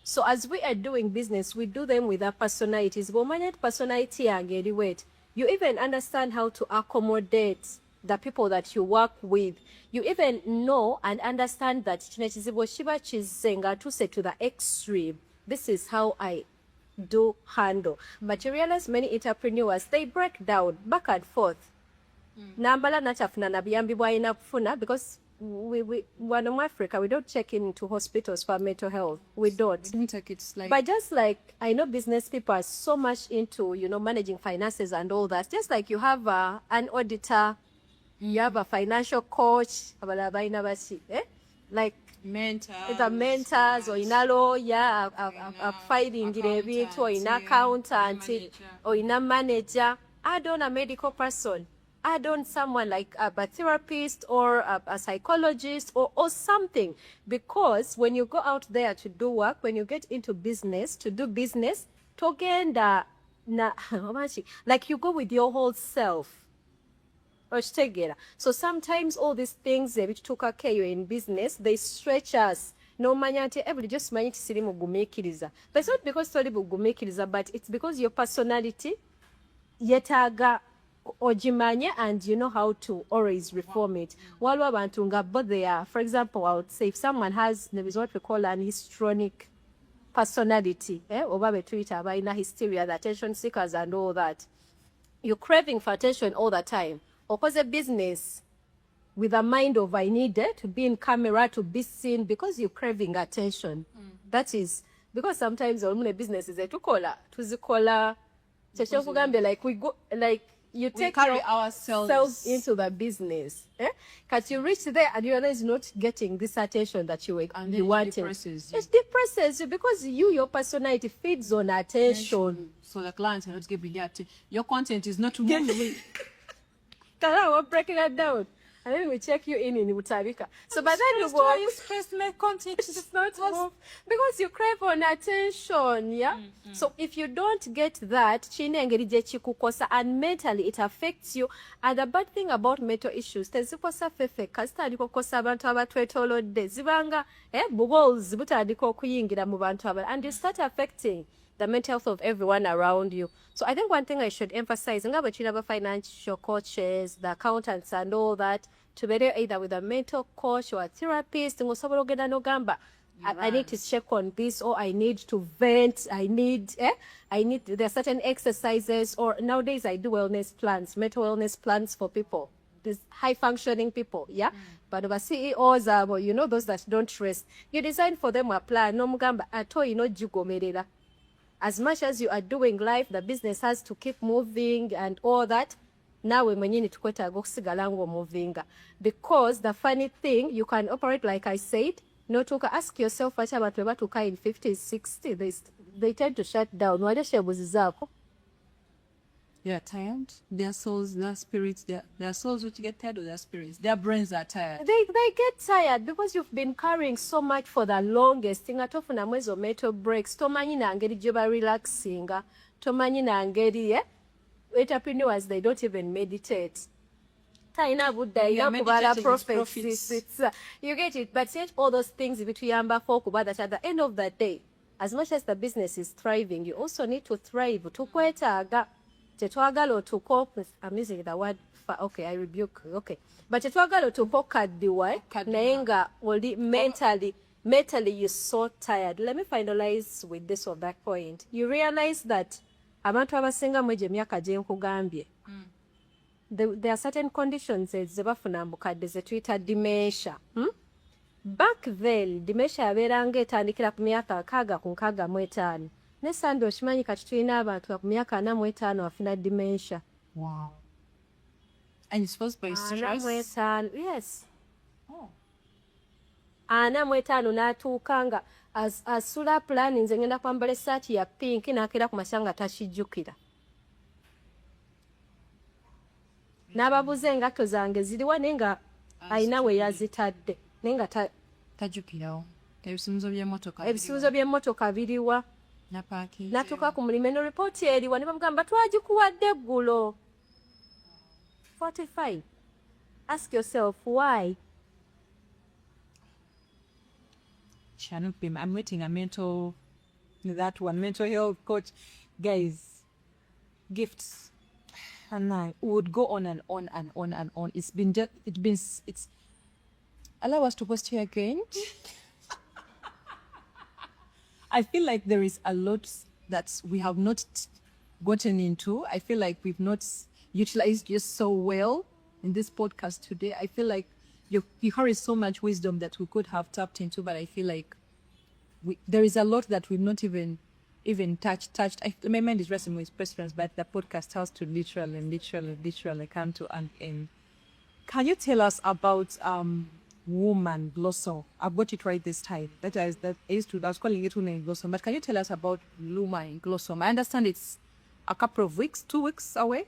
So as we are doing business, we do them with our personalities. But personality you even understand how to accommodate the people that you work with. You even know and understand that to the extreme. This is how I do handle. But you realize many entrepreneurs, they break down back and forth. Nambala nachafuna nabiyambibwa ina kufuna because we one in Africa, we don't check into hospitals for mental health. We don't. But just like I know business people are so much into, managing finances and all that. Just like you have an auditor, you have a financial coach, like the mentors or in a lawyer, a fighting ebintu or in accountant or in a manager. Add on a medical person. Add on someone like a therapist or a psychologist or something. Because when you go out there to do work, when you get into business, to do business, togenda like you go with your whole self. So sometimes all these things which took care in business, they stretch us. No manyante every just manage siri mugumekiriza. But it's not because sorry mugumekiriza, but it's because your personality yetaga ojimanya and you know how to always reform it. Waliwo abantu nga but they are, for example, I would say if someone has what we call an histrionic personality, oba betuyita abalina hysteria, the attention seekers and all that, you're craving for attention all the time. Because a business with a mind of I need to be in camera, to be seen, because you're craving attention. That is because sometimes all business is tuzikola like we go like you take ourselves into the business. Because you reach there and you realize not getting this attention that you wanted. It depresses you because your personality feeds on attention. So the clients are not giving you attention. Your content is not moving. We're breaking that down. And then we check you in Utabika. So by then you go, my content is not move because you crave on attention, yeah? So if you don't get that, and mentally it affects you. And the bad thing about mental issues, tezikosa fefe, kasita adikokosa abantu abatwetolodde, zibanga, bubols, butadiko kuyingira mu bantu abala, and you start affecting the mental health of everyone around you. So I think one thing I should emphasize, about financial coaches, the accountants and all that, to be there either with a mental coach or a therapist, I need to check on this, or I need to vent, there are certain exercises, or nowadays I do wellness plans, mental wellness plans for people, these high functioning people, yeah? But over CEOs, those that don't rest, you design for them a plan, no mugamba, ato jugomerera. As much as you are doing life, the business has to keep moving and all that. Now we need to moving. Because the funny thing, you can operate like I said, no to ask yourself what about to in 50s, 60s. They tend to shut down. They are tired. Their souls, their spirits, their souls which get tired of their spirits. Their brains are tired. They get tired because you've been carrying so much for the longest. Tinga tofuna mwezo mental breaks. Tomanyi na ngeri joba relaxinga. Tomanyi na ngeri, entrepreneurs, they don't even meditate. Taina Buddha, kubala prophets. You get it. But yet all those things bituyamba for kuba that at the end of the day, as much as the business is thriving, you also need to thrive. Tukwetaga. tetwagala otuuke, I'm using the word, okay, I rebuke you, okay. But tetwagala otuuke okaddiwa, naye nga oli mentally you're so tired. Let me finalize with this or that point. You realize that abantu abasinga mwegyo emyaka gye nkugambye, there are certain conditions ze bafuna mu kadde ze tuyita dementia. Back then, dementia yabeeranga etandikira ku myaka 65. Ne Sandra okimanyi kati tulina abantu ku myaka 45 bafuna dementia. Wow. And it's supposed to be stress? 45, yes. Oh. 45 n'atuuka nga asula plan nze ngenda kwambala essaati ya pink n'akeera ku masanga takijjukira. N'ababuuza engatto zange ziriwa naye nga alina we yazitadde naye nga tajjukirawo. Ebisumuluzo by'emmotoka biriwa. N'atuuka ku mulimu eno ripooti eriwa ne bamugamba twagikuwadde eggulo. 45. Ask yourself why. I'm waiting a mental health coach. Guys, gifts. And I would go on and on and on and on. It's allow us to post here again. I feel like there is a lot that we have not gotten into. I feel like we've not utilized you so well in this podcast today. I feel like you carry so much wisdom that we could have tapped into, but I feel like there is a lot that we've not even touched. My mind is resting with questions, but the podcast has to literally come to an end. Can you tell us about Woman Blossom? I got it right this time. I was calling it Woman Blossom, but can you tell us about Woman Blossom? I understand it's a couple of weeks, 2 weeks away?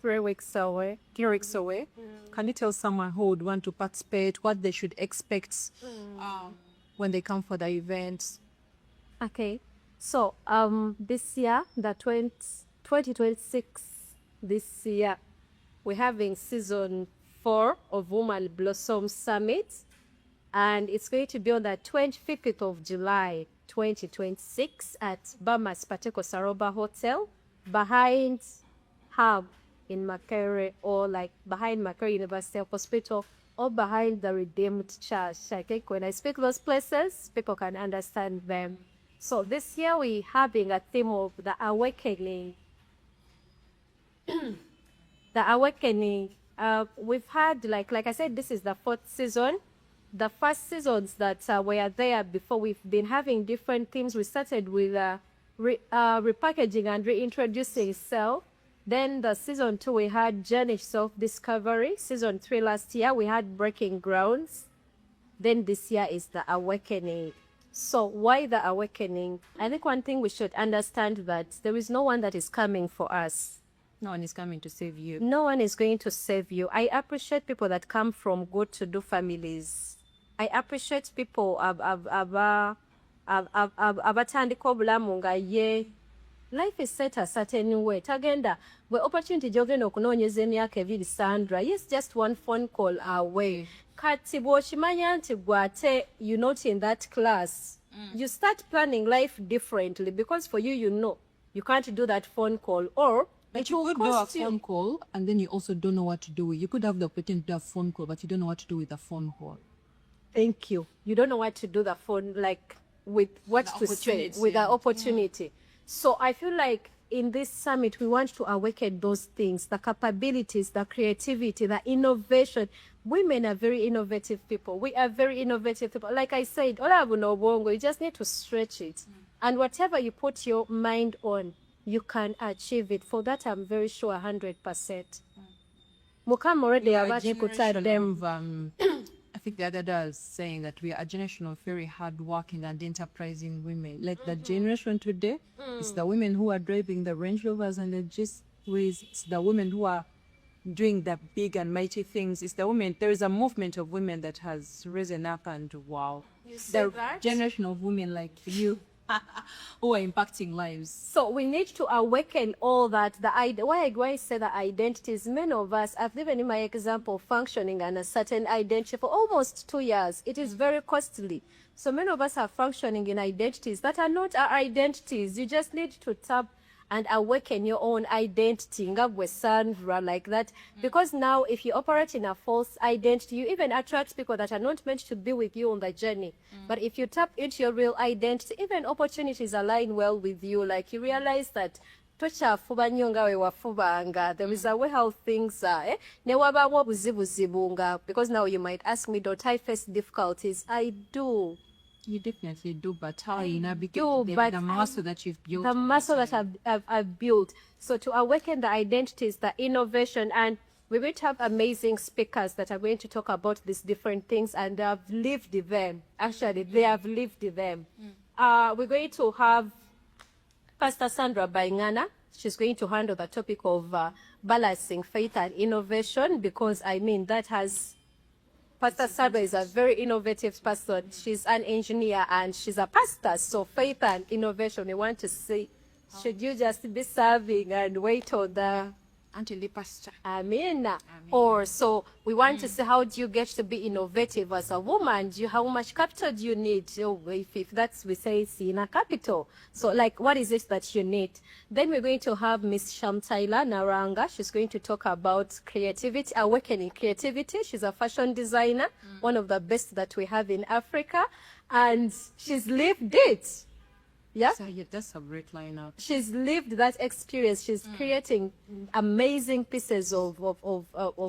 3 weeks away. 3 weeks away. Can you tell someone who would want to participate what they should expect when they come for the event? Okay. So this year, the 2026, this year, we're having season 4 of Woman Blossom Summit, and it's going to be on the 25th of July 2026 at Bamas Pateko Saroba Hotel behind Hub in Makere, or like behind Makere University Hospital, or behind the Redeemed Church. I think when I speak those places, people can understand them. So this year we're having a theme of the awakening. The awakening. We've had, like I said, this is the 4th season. The first seasons that were there before, we've been having different themes. We started with repackaging and reintroducing self. Then the season 2, we had journey self-discovery. Season 3 last year, we had breaking grounds. Then this year is the awakening. So why the awakening? I think one thing we should understand that there is no one that is coming for us. No one is coming to save you. No one is going to save you. I appreciate people that come from good-to-do families. I appreciate people abatandika obulamu nga ye life is set a certain way. Tagenda, we opportunity gyogenda okunoonyeza emyaka 2 Sandra, yes, just one phone call away. Kati bw'okimanya nti gwate you're not in that class, you start planning life differently, because for you, you know you can't do that phone call, or but you could do a phone call and then you also don't know what to do with. You could have the opportunity to do a phone call, but you don't know what to do with the phone call. Thank you. You don't know what to do the phone, like with what to say, with the opportunity. So I feel like in this summit, we want to awaken those things, the capabilities, the creativity, the innovation. Women are very innovative people. We are very innovative people. Like I said, you just need to stretch it. And whatever you put your mind on, you can achieve it. For that, I'm very sure 100%. Mukam already I think the other day was saying that we are a generation of very hardworking and enterprising women. Like the generation today, it's the women who are driving the Range Rovers and the G-Ways. It's the women who are doing the big and mighty things. It's the women. There is a movement of women that has risen up, and wow, the generation of women like you who are impacting lives. So we need to awaken all that. Why I say the identities, many of us, I've given you my example, functioning on a certain identity for almost 2 years. It is very costly. So many of us are functioning in identities that are not our identities. You just need to tap and awaken your own identity, ngabwe Sandra, like that. Because now if you operate in a false identity, you even attract people that are not meant to be with you on the journey. But if you tap into your real identity, even opportunities align well with you. Like you realize that tochafuba nnyo nga we wafubanga. There is a way how things are. Ne wabamu obuzibuzibu nga, because now you might ask me, don't I face difficulties? I do. You definitely do, but how you navigate but the muscle that you've built? The muscle that I've built. So to awaken the identities, the innovation, and we're going to have amazing speakers that are going to talk about these different things, and they have lived them. Actually, they have lived them. We're going to have Pastor Sandra Baingana. She's going to handle the topic of balancing faith and innovation, because I mean that has... Pastor Sandra is a very innovative person. She's an engineer and she's a pastor. So faith and innovation, we want to see, should you just be serving and wait on the... Until the pastor. Amen. Or so we want to see, how do you get to be innovative as a woman? How much capital do you need? If that's, we say it's in a capital. So like, what is it that you need? Then we're going to have Miss Shamtaila Naranga. She's going to talk about creativity, awakening creativity. She's a fashion designer, one of the best that we have in Africa. And she's lived it. Yeah, so, yeah, that's a great lineup. She's lived that experience. She's creating amazing pieces of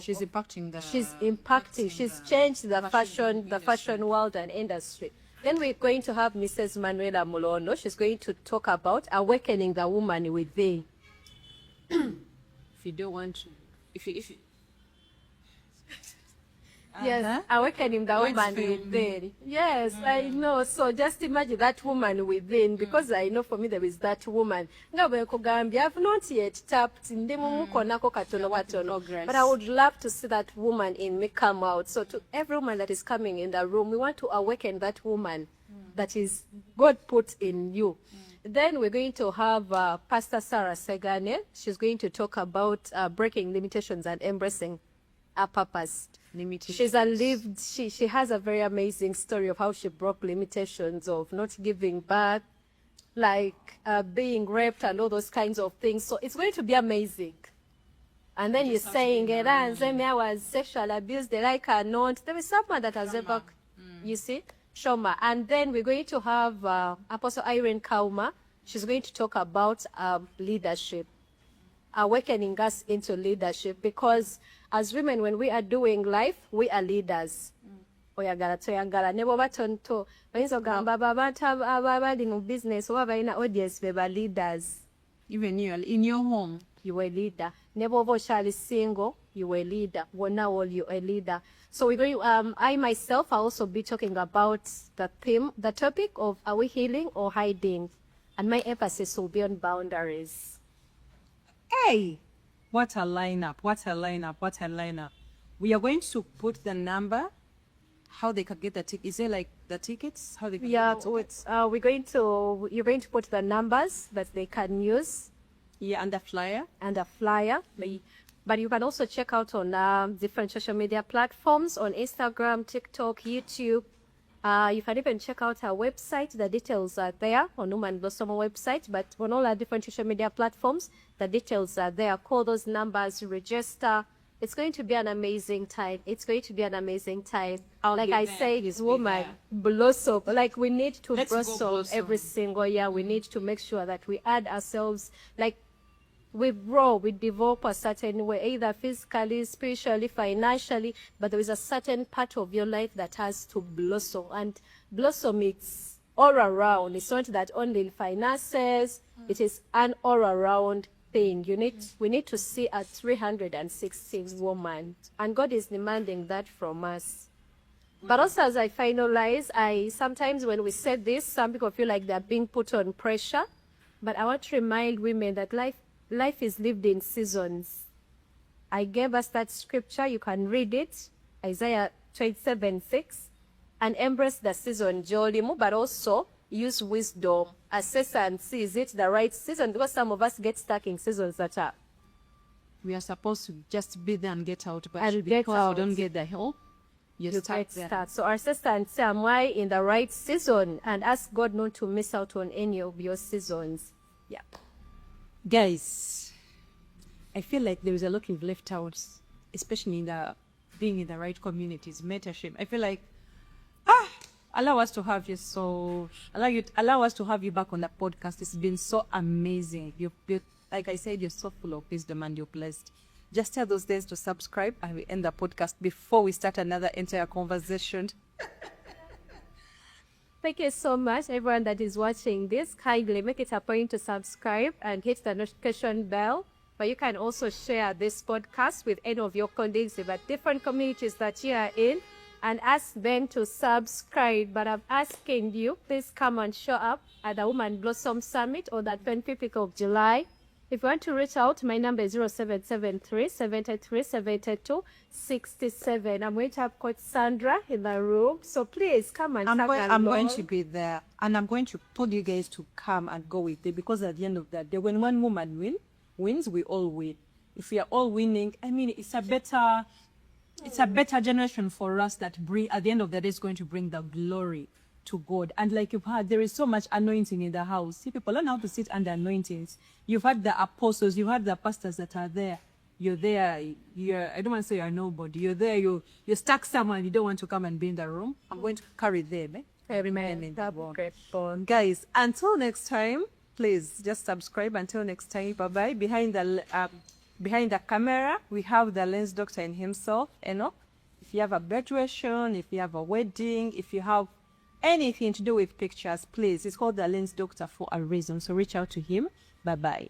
she's impacting the... She's impacting. She's changed the fashion world and industry. Then we're going to have Mrs. Manuela Mulono. She's going to talk about awakening the woman within. If you don't want to, if you yes, awakening the woman within. Yes, I know. So just imagine that woman within, because I know for me there is that woman. I've not yet tapped, but I would love to see that woman in me come out. So to every woman that is coming in the room, we want to awaken that woman that is God put in you. Then we're going to have Pastor Sarah Segane. She's going to talk about breaking limitations and embracing a purpose. She's a lived, she has a very amazing story of how she broke limitations of not giving birth, like being raped and all those kinds of things. So it's going to be amazing. And then you're saying, I was sexually abused, like or not. There is someone that has ever, you see, Shoma. And then we're going to have Apostle Irene Kauma. She's going to talk about leadership, awakening us into leadership, because as women, when we are doing life, we are leaders. Oyagala toyagala nebo batonto bayinza ogamba abantu abali mu business oba balina audience beba leaders. Even you in your home, you were a leader. Nebo oba okyali single, you were a leader. Wonna all you a leader. So we're going. I myself, I'll also be talking about the topic of, are we healing or hiding? And my emphasis will be on boundaries. Hey. What a lineup, what a lineup, what a lineup. We are going to put the number, how they can get the ticket. Is it like the tickets? How they can get the tickets? You're going to put the numbers that they can use. Yeah, and the flyer. And the flyer. But you can also check out on different social media platforms, on Instagram, TikTok, YouTube. You can even check out our website. The details are there on Woman Blossom website, but on all our different social media platforms, the details are there. Call those numbers, register. It's going to be an amazing time. It's going to be an amazing time. Like I say, this woman blossom. Like we need to blossom every single year. We need to make sure that we add ourselves, like we grow, we develop a certain way, either physically, spiritually, financially, but there is a certain part of your life that has to blossom. And blossom, it's all around. It's not that only in finances, it is an all around thing. We need to see a 360 woman. And God is demanding that from us. But also, as I finalize, sometimes when we say this, some people feel like they're being put on pressure. But I want to remind women that life is lived in seasons. I gave us that scripture. You can read it, Isaiah 27:6, and embrace the season, Jolimu, but also use wisdom. Assess and see, is it the right season? Because some of us get stuck in seasons that are... We are supposed to just be there and get out, but and because we don't get the help, you start. So assess and see, am I in the right season? And ask God not to miss out on any of your seasons. Yeah. Guys, I feel like there is a lot we've left out, especially in the being in the right communities, mentorship. I feel like allow us to have you allow us to have you back on the podcast. It's been so amazing. You like I said, you're so full of wisdom and you're blessed. Just tell those days to subscribe and we end the podcast before we start another entire conversation. Thank you so much, everyone that is watching this. Kindly make it a point to subscribe and hit the notification bell. But you can also share this podcast with any of your colleagues about different communities that you are in and ask them to subscribe. But I'm asking you, please come and show up at the Woman Blossom Summit on the 25th of July. If you want to reach out, my number is 0773 73 72 67. I'm going to have Coach Sandra in the room. So please come and I'm going to be there. And I'm going to tell you guys to come and go with it. Because at the end of that day, when one woman wins, we all win. If we are all winning, I mean, it's a better generation for us that at the end of the day is going to bring the glory to God. And like you've heard, there is so much anointing in the house. See, people learn how to sit under anointings. You've had the apostles, you've had the pastors that are there. You're there, I don't want to say you're nobody. You're there, you're stuck somewhere, you don't want to come and be in the room. I'm going to carry them. Amen. Guys, until next time, please just subscribe. Until next time, bye-bye. Behind the camera, we have the lens doctor in himself, Enoch. If you have a graduation, if you have a wedding, if you have anything to do with pictures, please, it's called the lens doctor for a reason. So reach out to him. Bye-bye.